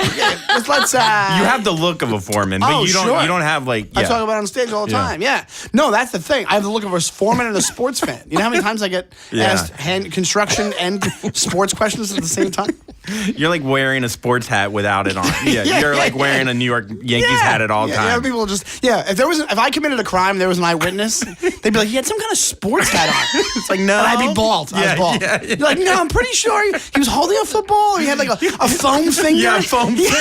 Let's. You have the look of a foreman, but you don't. Sure. You don't have like. Yeah. I talk about it on stage all the time. Yeah. No, that's the thing. I have the look of a foreman and a sports fan. You know how many times I get asked construction and sports questions at the same time? You're like wearing a sports hat without it on. Yeah. You're like wearing a New York Yankees hat at all times. Yeah, people just if I committed a crime, there was an eyewitness, they'd be like, he had some kind of sports hat on. It's like, no. And I'd be bald. I was bald. Yeah. You're like, no, I'm pretty sure he was holding a football. He had like a foam finger. Yeah, foam finger.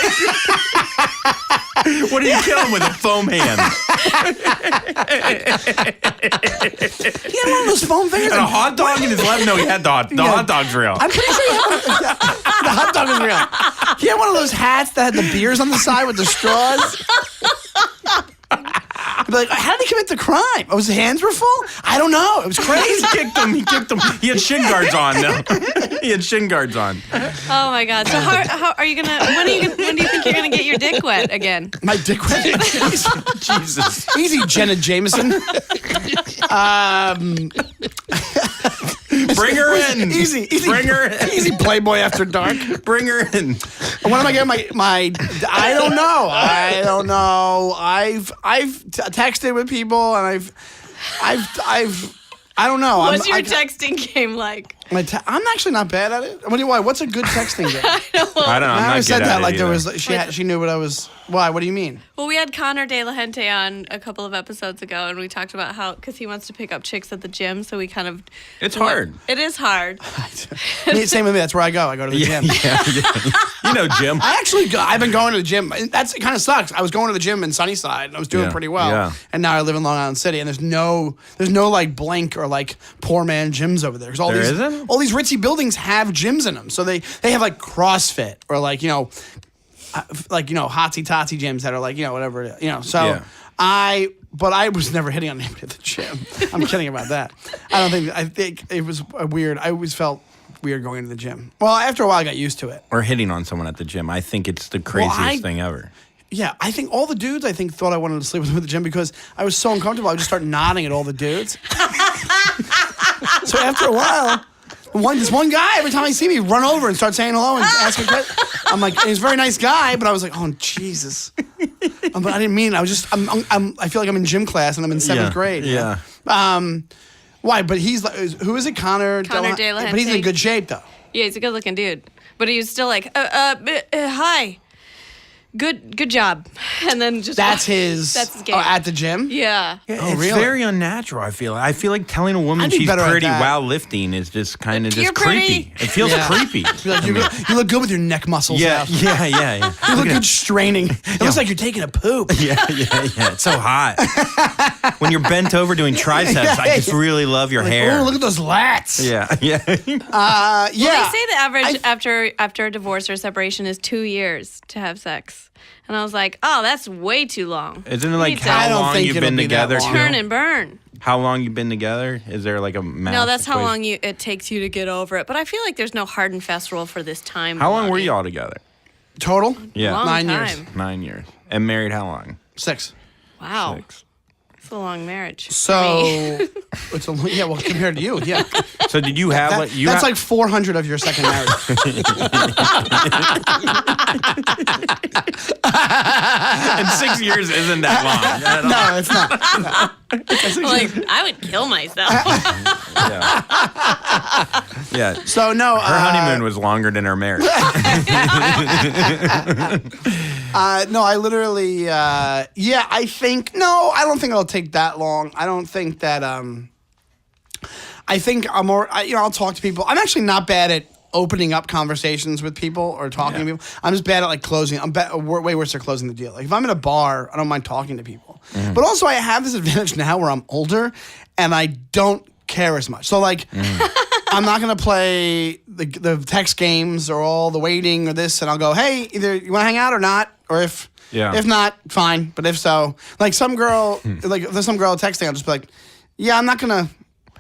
What did you kill him with? A foam hand? He had one of those foam fingers. And a hot dog in his left? No, he had the hot dog's real. I'm pretty sure the hot dog is real. He had one of those hats that had the beers on the side with the straws. I'd be like, how did he commit the crime? Oh, his hands were full? I don't know. It was crazy. He kicked him. He had shin guards on, though. He had shin guards on. Oh, my God. So how are you going to, when do you think you're going to get your dick wet again? My dick wet? Jesus. Easy, Jenna Jameson. Bring her in. Easy. Bring her in. Easy Playboy After Dark. Bring her in. When am I getting my I don't know. I've texted with people, and I don't know. What's your texting game like? I'm actually not bad at it. What's a good texting game? I don't know. I don't know. I always said that like either. there was she knew what I was. Why? What do you mean? Well, we had Connor De La Gente on a couple of episodes ago, and we talked about how, because he wants to pick up chicks at the gym, so we kind of... It's hard. It is hard. Same with me. That's where I go. I go to the gym. Yeah. You know, Jim. I've been going to the gym. It kind of sucks. I was going to the gym in Sunnyside, and I was doing pretty well. Yeah. And now I live in Long Island City, and there's no like Blank or like poor man gyms over there. There isn't? All these ritzy buildings have gyms in them. So they have like CrossFit or like, hotsy totsy gyms that are like, whatever it is, so Yeah. but I was never hitting on anybody at the gym. I'm kidding about that. I think it was weird. I always felt weird going to the gym. Well, after a while I got used to it. Or hitting on someone at the gym. I think it's the craziest thing ever. Yeah, I think all the dudes thought I wanted to sleep with them at the gym because I was so uncomfortable. I would just start nodding at all the dudes. So after a while, this one guy, every time I see me, run over and start saying hello and asking questions. I'm like, he's a very nice guy, but I was like, oh, Jesus. But I didn't mean it. I was just, I feel like I'm in gym class and I'm in seventh grade. Yeah. Why? But he's like, who is it? Connor De La But he's in Gente. good shape, though. Yeah, he's a good-looking dude. But he was still like, hi. Good job. And then just That's his game. at the gym? Yeah. Yeah, Oh, it's really? very unnatural. I feel like telling a woman I'd be she's better at pretty that. while lifting is just kind of You're just creepy. pretty. It feels Yeah. creepy. Be like, you look good with your neck muscles Yeah, out. yeah. You look good straining. It looks like you're taking a poop. Yeah. It's so hot. When you're bent over doing triceps, I just really love your hair. Oh, look at those lats. Yeah. Yeah. Well, they say the average after a divorce or separation is 2 years to have sex. And I was like, oh, that's way too long. Isn't it You like need to I how don't long think you've it'll been be that together? long. turn and burn? How long you've been together? Is there like a math No, that's how equation? long it takes you to get over it. But I feel like there's no hard and fast rule for this time. How long were Lonnie. you all together? Total? Yeah. Long 9 time. years. 9 years. And married how long? 6. Wow. 6. It's a long marriage. So, it's yeah, well, compared to you, yeah. So did you have what you That's like 400 of your second marriage. and 6 years isn't that long. at all. No, it's not. Like, I would kill myself. Yeah. So, no. Her honeymoon was longer than her marriage. No, I literally, yeah, I think, no, I don't think it'll take that long. I don't think that, I think I'm more, I'll talk to people. I'm actually not bad at opening up conversations with people or talking to people. I'm just bad at like closing. I'm way worse at closing the deal. Like if I'm in a bar, I don't mind talking to people. But also I have this advantage now where I'm older and I don't care as much. So like, I'm not going to play the text games or all the waiting or this, and I'll go, hey, either you want to hang out or not, or if not, fine. But if so, like some girl, like if there's some girl texting, I'll just be like, yeah, I'm not going to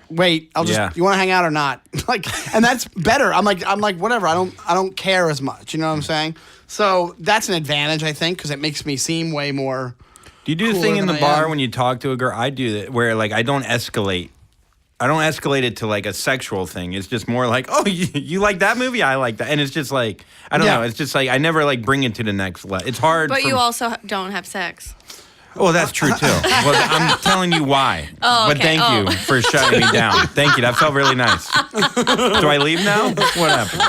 wait. I'll just, you want to hang out or not? Like, and that's better. I'm like, whatever. I don't care as much. You know what I'm saying? So that's an advantage, I think, because it makes me seem way more. Do you do the cooler thing in the than I bar am. when you talk to a girl? I do that where like I don't escalate. I don't escalate it to like a sexual thing. It's just more like, oh, you like that movie? I like that. And it's just like, I don't know. It's just like, I never like bring it to the next level. It's hard. But you also don't have sex. Oh, that's true too. Well, I'm telling you why. Oh, But okay. thank you for shutting me down. Thank you. That felt really nice. Do I leave now? What happens?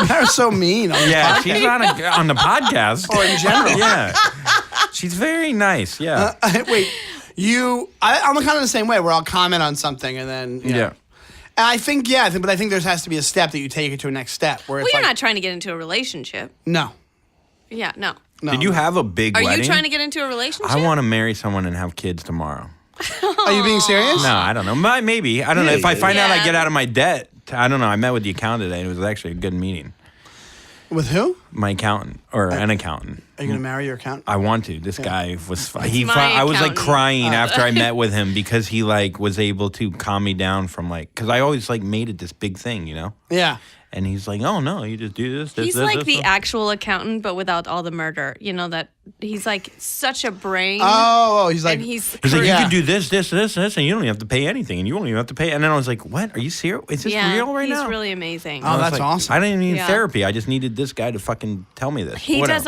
Mara's so mean. On Yeah, she's on the podcast. or in general. Yeah. She's very nice. Yeah. Wait, I'm kind of the same way where I'll comment on something and then, you know. Yeah. And I think, but I think there has to be a step that you take it to a next step. Where Well, it's you're like, not trying to get into a relationship. No. Yeah, no. Did you have a big Are wedding? you trying to get into a relationship? I want to marry someone and have kids tomorrow. Are you being serious? No, I don't know. Maybe. I don't know. If I find out I Yeah. get out of my debt, I don't know. I met with the accountant today. It was actually a good meeting. With who? My accountant or an accountant. Are you going to marry your accountant? I want to. This guy was. my I was like accountant. crying after I met with him because he like was able to calm me down from like because I always like made it this big thing, you know. Yeah. And he's like, oh no, you just do this. He's this, like this, the this. actual accountant, but without all the murder. You know that he's like such a brain. Oh, he's like, and he's He's like, you Yeah. can do this, this, this, this, and you don't even have to pay anything, and you won't even have to pay. And then I was like, what? Are you serious? Is this real right he's now? really amazing. Oh, I was that's like, awesome. I didn't need Yeah. therapy. I just needed this guy to fucking tell me this. He Whatever. does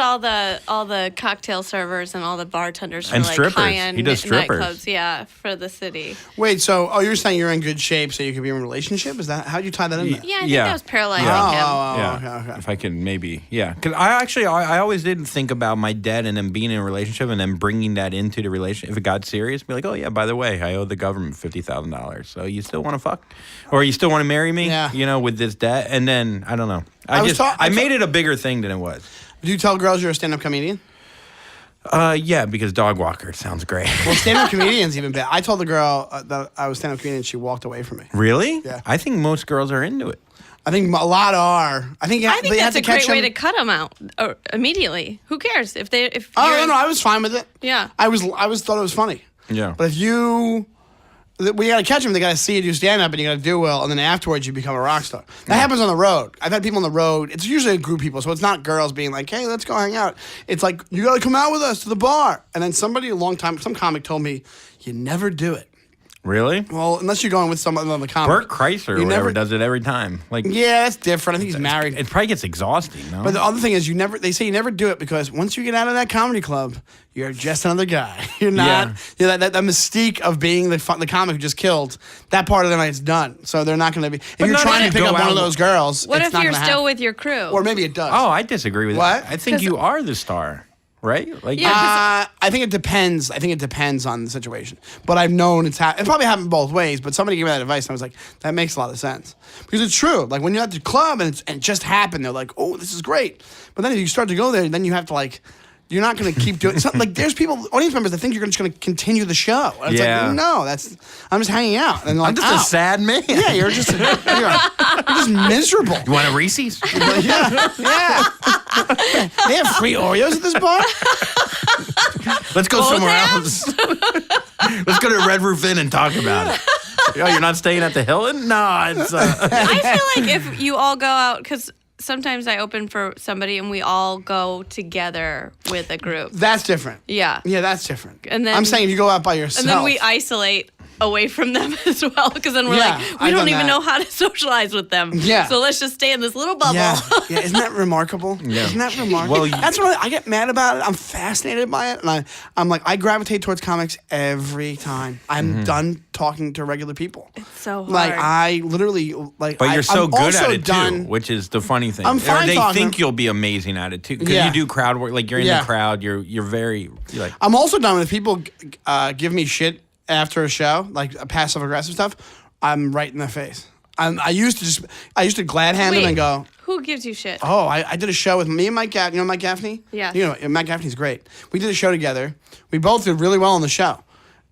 all the cocktail servers and all the bartenders for And like strippers. high-end He does strippers. nightclubs. Yeah, for the city. wait, so, you're saying you're in good shape so you could be in a relationship? Is that, how'd you tie that in there? Yeah, I think Yeah. that was paralyzing Oh, him. Yeah, okay. if I could maybe, yeah. Because I always didn't think about my debt and then being in a relationship and then bringing that into the relationship. If it got serious, be like, oh yeah, by the way, I owe the government $50,000. So you still want to fuck, or you still want to marry me? Yeah. You know, with this debt, and then I don't know. I made it a bigger thing than it was. Do you tell girls you're a stand-up comedian? Yeah, because dog walker sounds great. Well, stand-up comedian's even better. I told the girl that I was stand-up comedian and she walked away from me. Really? Yeah. I think most girls are into it. I think a lot are. I think I think they have that's to a great catch way them. to cut them out immediately. Who cares if you're Oh, no, I was fine with it. Yeah. I thought it was funny. Yeah. But if you got to catch them, they got to see you do stand-up and you got to do well, and then afterwards you become a rock star. That happens on the road. I've had people on the road. It's usually a group of people, so it's not girls being like, hey, let's go hang out. It's like, you got to come out with us to the bar. And then some comic told me, you never do it. Really? Well, unless you're going with someone on the comic. Bert Kreischer or You whatever never- does it every time. Like, Yeah, that's different. I think he's married. it probably gets exhausting, no? But the other thing is, they say you never do it because once you get out of that comedy club, you're just another guy. You're not. Yeah. That mystique of being the comic who just killed, that part of the night's done. So they're not going to be. If you're no, trying no, to pick go up one out- of those girls, What it's if not you're gonna still happen. with your crew? Or maybe it does. Oh, I disagree with What? that. I think you are the star, right? Like, Yeah. I think it depends. I think it depends on the situation. But I've known it probably happened both ways. But somebody gave me that advice, and I was like, that makes a lot of sense because it's true. Like when you're at the club and it just happened, they're like, oh, this is great. But then if you start to go there, then you have to like. You're not going to keep doing something. Like, there's audience members that think you're just going to continue the show. And it's Yeah. like, no, I'm just hanging out. And like, I'm just a sad man. Yeah, you're just miserable. You want a Reese's? Yeah. They have free Oreos at this bar? Let's go somewhere else? Let's go to Red Roof Inn and talk about it. Oh, you're not staying at the Hilton? No, it's. I feel like if you all go out, because sometimes I open for somebody and we all go together with a group. That's different. Yeah. Yeah, that's different. And then- I'm saying if you go out by yourself. And then we isolate away from them as well, because then we're Yeah, like, we I've don't done even that. know how to socialize with them. Yeah. So let's just stay in this little bubble. Yeah, yeah, isn't that remarkable? Yeah. Isn't that remarkable? Well, that's what I get mad about it. I'm fascinated by it, and I'm like, I gravitate towards comics every time. I'm done talking to regular people. It's so hard. Like I literally like. But you're so I'm good also at it done, too, which is the funny thing. I'm fine or they talking. think you'll be amazing at it too, because Yeah. you do crowd work. Like you're in Yeah. the crowd. You're very you're like. I'm also done with people give me shit after a show, like passive aggressive stuff. I'm right in their face. I used to glad hand them and go, who gives you shit? oh, I did a show with me and Mike Gaffney. You know Mike Gaffney? Yes. You know, Mike Gaffney's great. We did a show together. We both did really well on the show.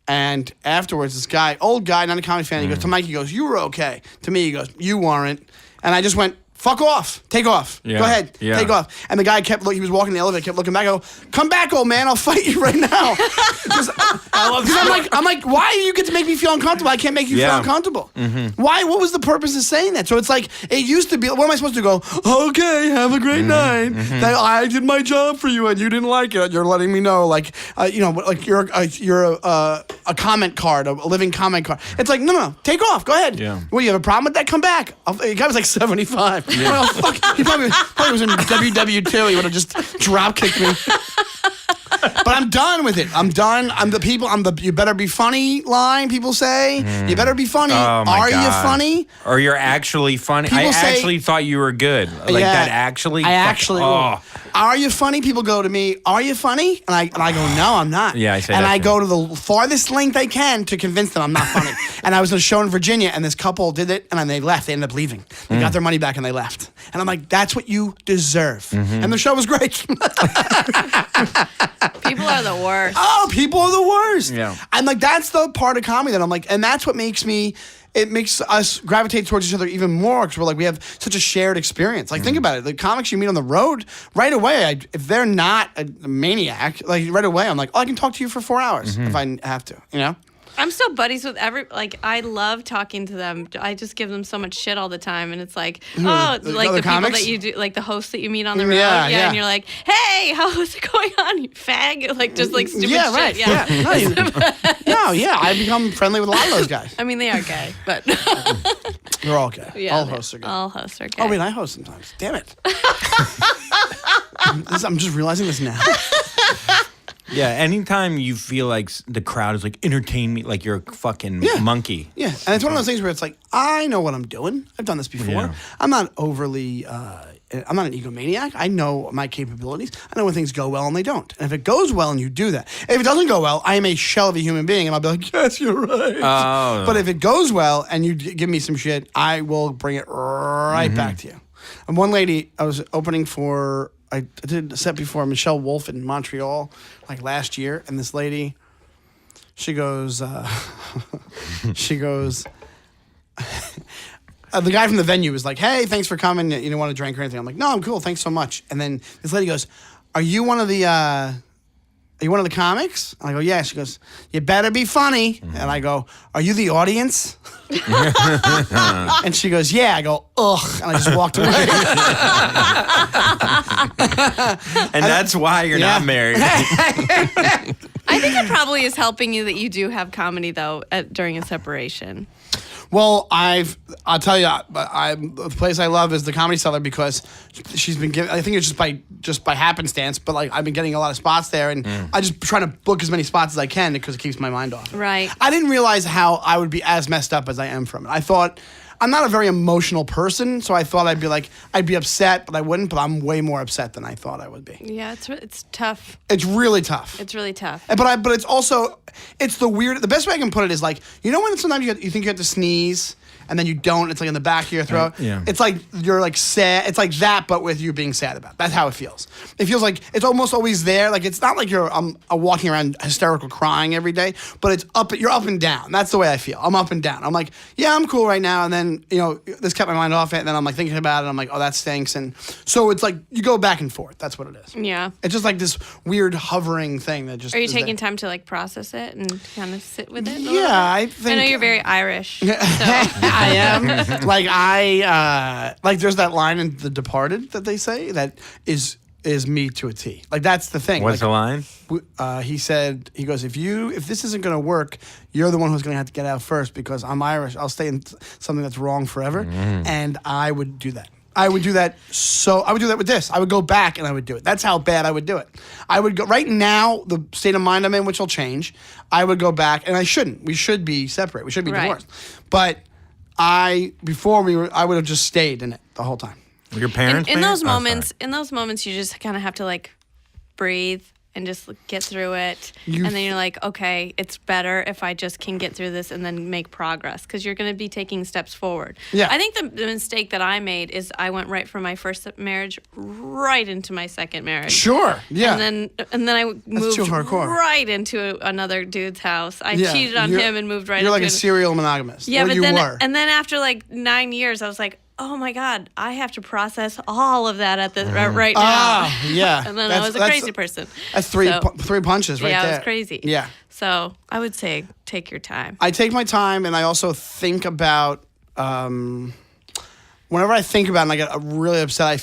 And afterwards, this guy, old guy, not a comedy fan, he goes to Mike, he goes, you were okay. To me, he goes, you weren't. And I just went, fuck off. Take off. Yeah. Go ahead. Yeah. Take off. And the guy he was walking the elevator, kept looking back. I go, come back, old man. I'll fight you right now. Because I'm like, why do you get to make me feel uncomfortable? I can't make you feel Yeah. uncomfortable. Why? What was the purpose of saying that? So it's like, it used to be, what am I supposed to go, okay, have a great night. That I did my job for you and you didn't like it. You're letting me know, like, like you're a comment card, a living comment card. It's like, no, take off. Go ahead. Yeah. Well, you have a problem with that? Come back. The guy was like 75. Well, fuck, he probably was in WW2. He would have just drop kicked me. But I'm done with it. I'm done. I'm the you better be funny line, people say. You better be funny. Oh my Are God. you funny? Or you're actually funny. People I say- actually thought you were good. Like Yeah. that actually. I actually Oh. Are you funny? People go to me, are you funny? And I go, no, I'm not. Yeah, I say And that I too. go to the farthest length I can to convince them I'm not funny. And I was in a show in Virginia, and this couple did it, and then they left. They ended up leaving. They got their money back, and they left. And I'm like, that's what you deserve. And the show was great. People are the worst. Oh, people are the worst. Yeah. And like that's the part of comedy that I'm like, and that's what makes us gravitate towards each other even more because we're like we have such a shared experience. Like think about it, the comics you meet on the road, right away, if they're not a maniac, like right away, I'm like, oh, I can talk to you for 4 hours if I have to, you know. I'm still buddies with I love talking to them. I just give them so much shit all the time, and it's like, oh, The like other the people comics? that you do, like the hosts that you meet on the road, Yeah, yeah, yeah. and you're like, hey, how's it going on, you fag? Like just like stupid Yeah, shit. right. Yeah. No, yeah, I become friendly with a lot of those guys. I mean, they are gay, but They're all gay. yeah, All hosts are gay. All hosts are gay. Oh wait, I host sometimes. Damn it. I'm just realizing this now. Yeah, anytime you feel like the crowd is like, entertain me, like you're a fucking Yeah. monkey. Yeah, and it's one of those things where it's like, I know what I'm doing. I've done this before. Yeah. I'm not overly, I'm not an egomaniac. I know my capabilities. I know when things go well and they don't. And if it goes well and you do that. If it doesn't go well, I am a shell of a human being and I'll be like, yes, you're right. Oh. But if it goes well and you give me some shit, I will bring it right back to you. And one lady, I was opening for, I did a set before Michelle Wolf in Montreal, like last year, and this lady, she goes, the guy from the venue was like, hey, thanks for coming. You don't want a drink or anything? I'm like, no, I'm cool. Thanks so much. And then this lady goes, are you one of the comics? And I go, yeah. She goes, you better be funny. And I go, are you the audience? And she goes, yeah. I go, ugh. And I just walked away. And that's why you're Yeah. not married. I I think it probably is helping you that you do have comedy though during a separation. Well, I'll tell you, the place I love is the Comedy Cellar because she's been giving. I think it's just by happenstance, but like I've been getting a lot of spots there, and I just try to book as many spots as I can because it keeps my mind off. Right. I didn't realize how I would be as messed up as I am from it. I thought. I'm not a very emotional person, so I thought I'd be upset, but I wouldn't. But I'm way more upset than I thought I would be. Yeah, it's tough. It's really tough. It's really tough. But it's also the best way I can put it is like when sometimes you think you have to sneeze and then you don't. It's like in the back of your throat. Yeah. It's like you're like sad. It's like that, but with you being sad about it. That's how it feels. It feels like it's almost always there. Like it's not like you're walking around hysterical crying every day, but it's you're up and down. That's the way I feel. I'm up and down. I'm like, yeah, I'm cool right now, and then this kept my mind off it, and then I'm like thinking about it. And I'm like, oh, that stinks, and so it's like you go back and forth. That's what it is. Yeah. It's just like this weird hovering thing that just. Are you taking time to like process it and kind of sit with it? Yeah, I think. I know you're very Irish. So. I am. Like there's that line in The Departed that they say that is me to a T. Like that's the thing. What's the line? He goes, if this isn't going to work, you're the one who's going to have to get out first because I'm Irish. I'll stay in something that's wrong forever. And I would do that. I would do that with this. I would go back and I would do it. That's how bad I would do it. I would go right now, the state of mind I'm in, which will change. I would go back and I shouldn't. We should be separate. We should be divorced. But I would have just stayed in it the whole time. Were your parents? In those moments, you just kind of have to like breathe and just get through it. And then you're like, okay, it's better if I just can get through this and then make progress because you're going to be taking steps forward. Yeah. I think the mistake that I made is I went right from my first marriage right into my second marriage. Sure. Yeah. And then I moved too hardcore. right into another dude's house. I cheated on him and moved right into You're like a serial monogamist. Yeah, but then were. and then after like 9 years, I was like, oh my God, I have to process all of that at this right now. Ah, yeah. And then I was a crazy person. That's three punches right there. Yeah, it was crazy. Yeah. So I would say take your time. I take my time, and I also think about whenever I think about it and I get really upset,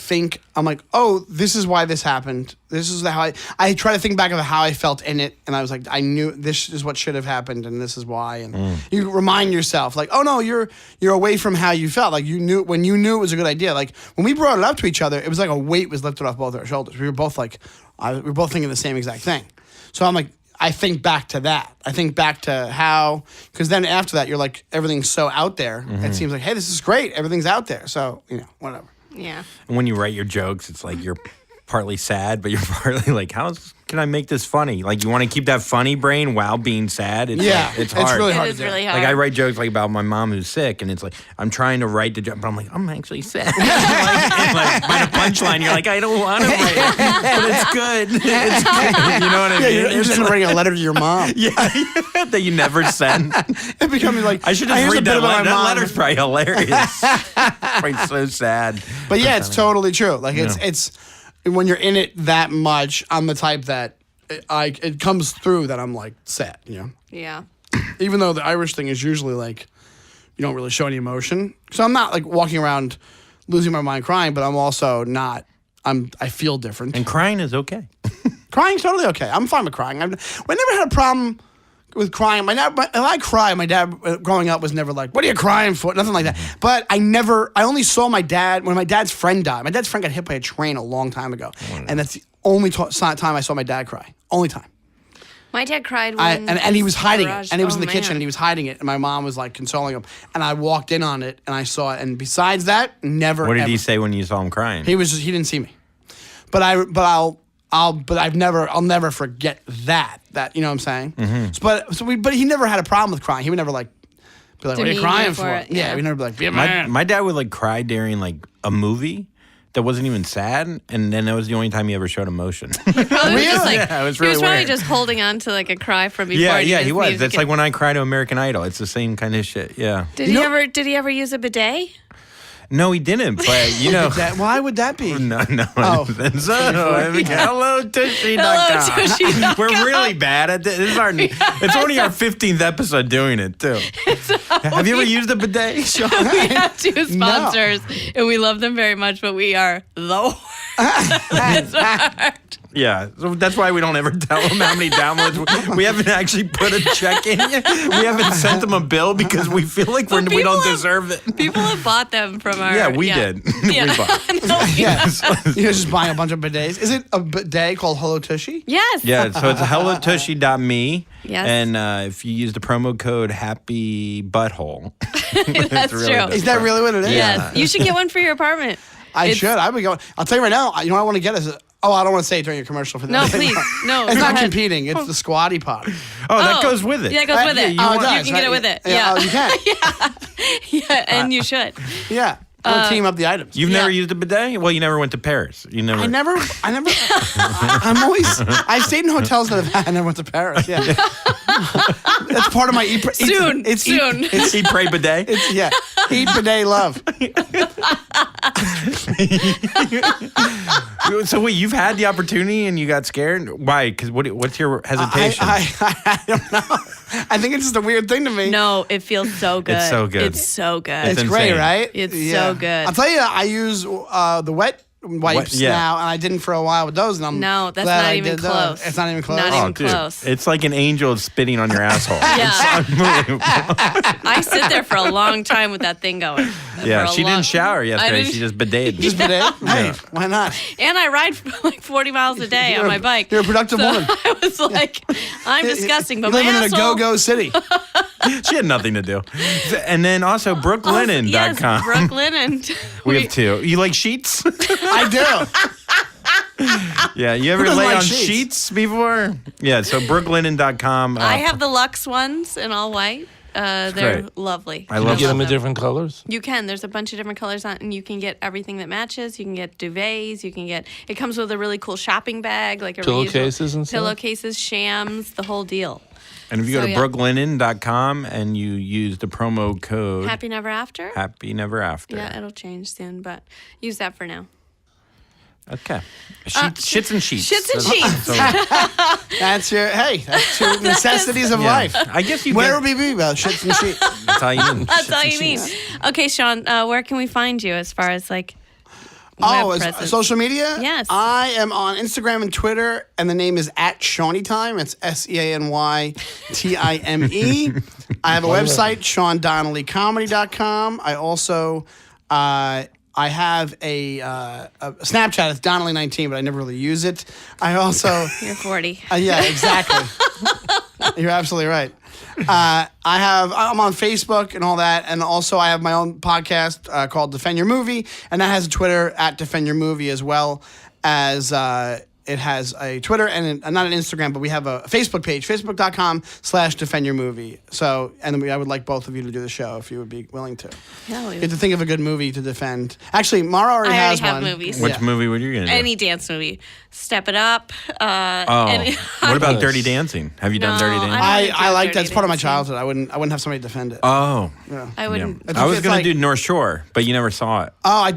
I'm like, oh, this is why this happened. This is how I try to think back of how I felt in it, and I was like, I knew this is what should have happened, and this is why. And you remind yourself, like, oh no, you're away from how you felt. Like you knew when you knew it was a good idea. Like when we brought it up to each other, it was like a weight was lifted off both our shoulders. We were both like, we were both thinking the same exact thing. So I'm like, I think back to that. I think back to how, because then after that, you're like, everything's so out there. It seems like, hey, this is great. Everything's out there. So, whatever. Yeah. And when you write your jokes, it's like you're partly sad, but you're partly like, how can I make this funny? Like you want to keep that funny brain while being sad. It's it's hard. It's really hard. It is really hard. Like I write jokes like about my mom who's sick, and it's like I'm trying to write the joke, but I'm like I'm actually sad. like by the punchline, you're like I don't want to write it, but it's good. It's good. You know what I mean? You're just writing a letter to your mom. Yeah, that you never send. It becomes like I should just read that letter. That letter's probably hilarious. Right, so sad. But yeah, it's totally true. Like it's when you're in it that much, I'm the type that it comes through that I'm like sad, Yeah. Even though the Irish thing is usually like you don't really show any emotion. So I'm not like walking around losing my mind crying, but I'm also not. I feel different. And crying is okay. Crying's totally okay. I'm fine with crying. I never had a problem with crying. If I cry, my dad growing up was never like, "What are you crying for?" Nothing like that. But I only saw my dad when my dad's friend died. My dad's friend got hit by a train a long time ago, and that's the only time I saw my dad cry. Only time. My dad cried when and he was hiding it, and he was in the kitchen, man. and he was hiding it, and my mom was like consoling him, and I walked in on it, and I saw it, and besides that, never. What did ever. he say when you saw him crying? He didn't see me, but I'll never forget that you know what I'm saying. Mm-hmm. But he never had a problem with crying. He would never like be like, "What are you crying for?" Yeah, we never be like, "Be a man." My dad would like cry during like a movie that wasn't even sad, and then that was the only time he ever showed emotion. Really? Yeah, it was really He was probably weird. just holding on to like a cry from before. Yeah, he was. music. That's like when I cry to American Idol. It's the same kind of shit. Yeah. Did he ever use a bidet? No, he didn't. But Why would that be? No. Oh. Hello, Tushy.com. Hello, Tushy.com. We're really bad at this. It's only our 15th episode doing it, too. Have you ever used a bidet, Sean? We have two sponsors, and we love them very much, but we are the worst. Yeah, so that's why we don't ever tell them how many downloads. We haven't actually put a check in yet. We haven't sent them a bill because we feel like we don't deserve it. People have bought them from our. Yeah, we did. Yeah. We bought. Yes. You're just buying a bunch of bidets. Is it a bidet called Hello Tushy? Yes. Yeah, so it's hellotushy.me. Yes. And if you use the promo code Happy Butthole, That's really true. good. Is that really what it is? Yes. You should get one for your apartment. I should. I would go. I'll tell you right now. You know what I want to get is. Oh, I don't want to say it during your commercial for that. No, please. No. It's go not ahead. competing. It's the squatty pot. Oh, that goes with it. Yeah, it goes with it. you You, want- does, can get right? it with it. Yeah, Yeah. oh, you can. Yeah, and you should. Yeah. I want to team up the items. You've Yeah. never used a bidet? Well, you never went to Paris. You never. I'm always. I've stayed in hotels that have had. I never went to Paris. Yeah. That's part of my eat. Soon. Soon. It's Eat, Pray, Bidet. It's yeah. Eat bidet love. So wait, you've had the opportunity and you got scared? Why? Because what's your hesitation? I don't know. I think it's just a weird thing to me. No, it feels so good. It's so good. It's so good. It's great, insane. right? It's so good. I'll tell you, I use the wet wipes yeah. now, and I didn't for a while with those. And I'm No, that's glad not I even did those. close. It's not even close. Not Oh, even dude, close. it's like an angel spitting on your asshole. Yeah. It's unbelievable. I sit there for a long time with that thing going. Yeah, For a she long- didn't shower I yesterday. didn't- She just bideted. Just bidet? Hey, why not? And I ride like 40 miles a day on my bike. You're a productive So woman. I was like, I'm disgusting, but you my live in a asshole. go-go city. She had nothing to do. And then also brooklinen.com. Yes, Brooklyn and we have two. You like sheets? I do. Yeah, you ever doesn't lay like on sheets? sheets before? Yeah, so brooklinen.com. I have the Luxe ones in all white. They're great. lovely. I You love get them in them. different colors. You can. There's a bunch of different colors on, and you can get everything that matches. You can get duvets. You can get. It comes with a really cool shopping bag, like a Pillowcases reusable- and stuff? pillowcases, shams, the whole deal. And if you go So, to yeah. brooklinen.com and you use the promo code Happy Never After. Happy Never After. Yeah, it'll change soon, but use that for now. Okay. Shits and sheets. Shits and sheets. That's your necessities of Yeah. life. I guess you Where get, would we be about shits and sheets? that's all you need. That's all you need. Okay, Sean, where can we find you as far as like web Oh, presence? social media? Yes. I am on Instagram and Twitter, and the name is @SeanyTime. It's SeanyTime. I have a website, SeanDonnellyComedy.com. I also I have a Snapchat. It's Donnelly19, but I never really use it. I also You're 40. yeah, exactly. You're absolutely right. I'm on Facebook and all that, and also I have my own podcast called Defend Your Movie, and that has a Twitter @DefendYourMovie as well as it has a Twitter and not an Instagram, but we have a Facebook page, facebook.com/DefendYourMovie. So, and then I would like both of you to do the show if you would be willing to. Yeah, You have to think of a good movie to defend. Actually, Mara already I already has have one. movies. Which Yeah. movie were you going to do? Any dance movie. Step It Up. Oh. any- What about Nice. Dirty Dancing? Have you done No, Dirty Dancing? I don't I do like Dirty that. It's part of my Dancing. childhood. I wouldn't have somebody defend it. Oh. I Yeah. wouldn't. It's- I was it's going like- to do North Shore, but you never saw it. Oh,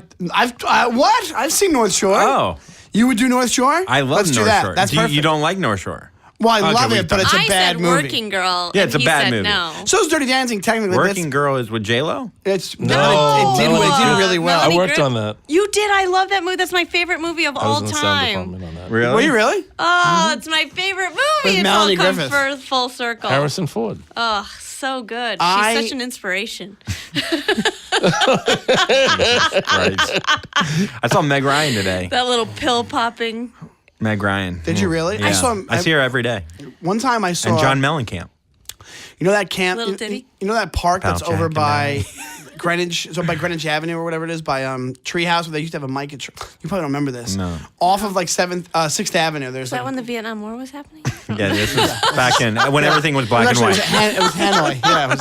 what? I've seen North Shore. Oh. You would do North Shore? I love Let's North do that. Shore. That's perfect. You don't like North Shore? Well, I Okay, love we've it, but done it's a I bad said movie. Working Girl. Yeah, and it's a he bad said movie. No. So is Dirty Dancing technically. but Working Girl is with J-Lo? It's No, it did no, really well. I Melanie worked Griffith. on that. You did. I love that movie. That's my favorite movie of I was all in the sound time. department on that. Really? Were you really? Oh, it's my favorite movie. With It's Melanie all come Griffith. full circle. Harrison Ford. Oh, so good. I- She's such an inspiration. Christ. I saw Meg Ryan today. That little pill popping. Meg Ryan. Did you really? Yeah. I saw him. I see her every day. One time I saw. And John Mellencamp. You know that camp? Little you- Diddy? You know that park that's Pal over Jack by Greenwich, so by Greenwich Avenue or whatever it is, by Treehouse, where they used to have a mic at. You probably don't remember this. No. Off of like 6th Avenue. There's Is that like when the Vietnam War was happening? Yeah, this was back in when everything was black and Actually, white. it was Hanoi. Yeah. It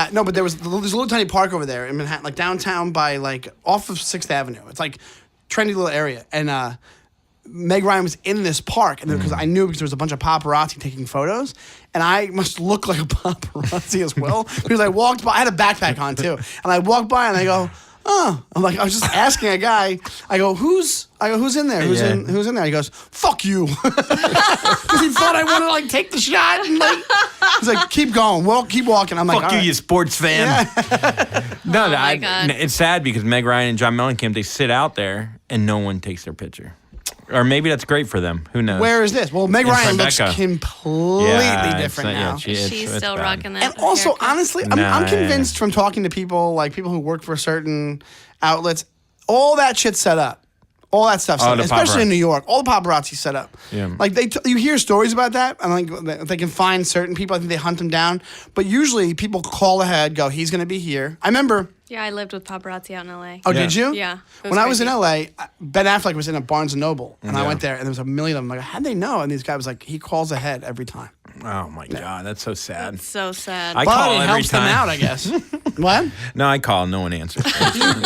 was, no, but there's a little tiny park over there in Manhattan, like downtown by like off of 6th Avenue. It's like trendy little area, and Meg Ryan was in this park, and because I knew because there was a bunch of paparazzi taking photos, and I must look like a paparazzi as well because I walked by. I had a backpack on too, and I walked by and I go, oh, I'm like, I was just asking a guy. I go, who's in there? Who's Yeah. who's in there? He goes, fuck you, because he thought I wanted to like take the shot and like. He's like, keep going, keep walking. I'm like, Fuck all you, right. you sports fan. No, Oh my God. it's sad because Meg Ryan and John Mellencamp, they sit out there and no one takes their picture. Or maybe that's great for them. Who knows? Where is this? Well, Meg In Ryan looks Tribeca. completely Yeah, it's different not- now. yeah, She's it's still bad. rocking that. And also, haircut. honestly, I'm Nah, convinced from talking to people who work for certain outlets, all that shit's set up. All that stuff's set up, the especially in paparazzi. New York. All the paparazzi set up. Yeah. Like you hear stories about that, and like they can find certain people. I think they hunt them down, but usually people call ahead, go, he's going to be here. I remember. Yeah, I lived with paparazzi out in LA. Oh, did you? Yeah. it When I was in crazy. LA, Ben Affleck was in a Barnes and Noble, and I Yeah. went there, and there was a million of them. Like, how'd they know? And these guys was like, he calls ahead every time. Oh my god, that's so sad. So sad. I But call it every helps them time. out, I guess. What? No, I call. No one answers.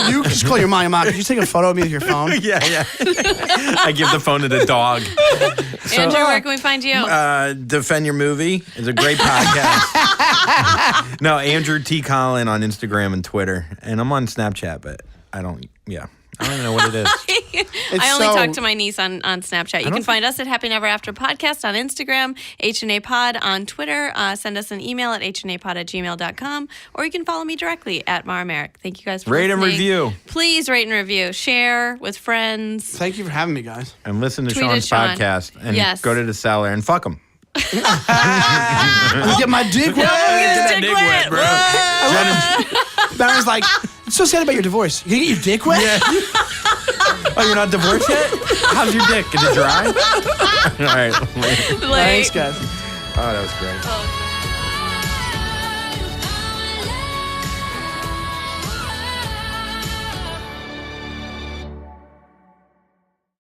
You just call your mom. Could you take a photo of me with your phone? yeah. I give the phone to the dog. Andrew, where can we find you? Defend Your Movie is a great podcast. No, Andrew T. Collin on Instagram and Twitter, and I'm on Snapchat, but I don't. Yeah, I don't even know what it is. I only so- talk to my niece on Snapchat. You can find us at Happy Never After Podcast on Instagram, HNA Pod on Twitter. Send us an email at hnapod@gmail.com, or you can follow me directly at Mara Merrick. Thank you guys for Rate and listening. review. Please rate and review. Share with friends. Thank you for having me, guys. And listen to Tweet at Sean's Sean. podcast, and Yes. go to the cellar and fuck him. Get my dick wet. Dick wet. Barron's like, it's so sad about your divorce. You get your dick wet? Yeah. Oh, you're not divorced yet? How's your dick? Is it dry? All right. Like, Thanks, guys. Oh, that was great. oh.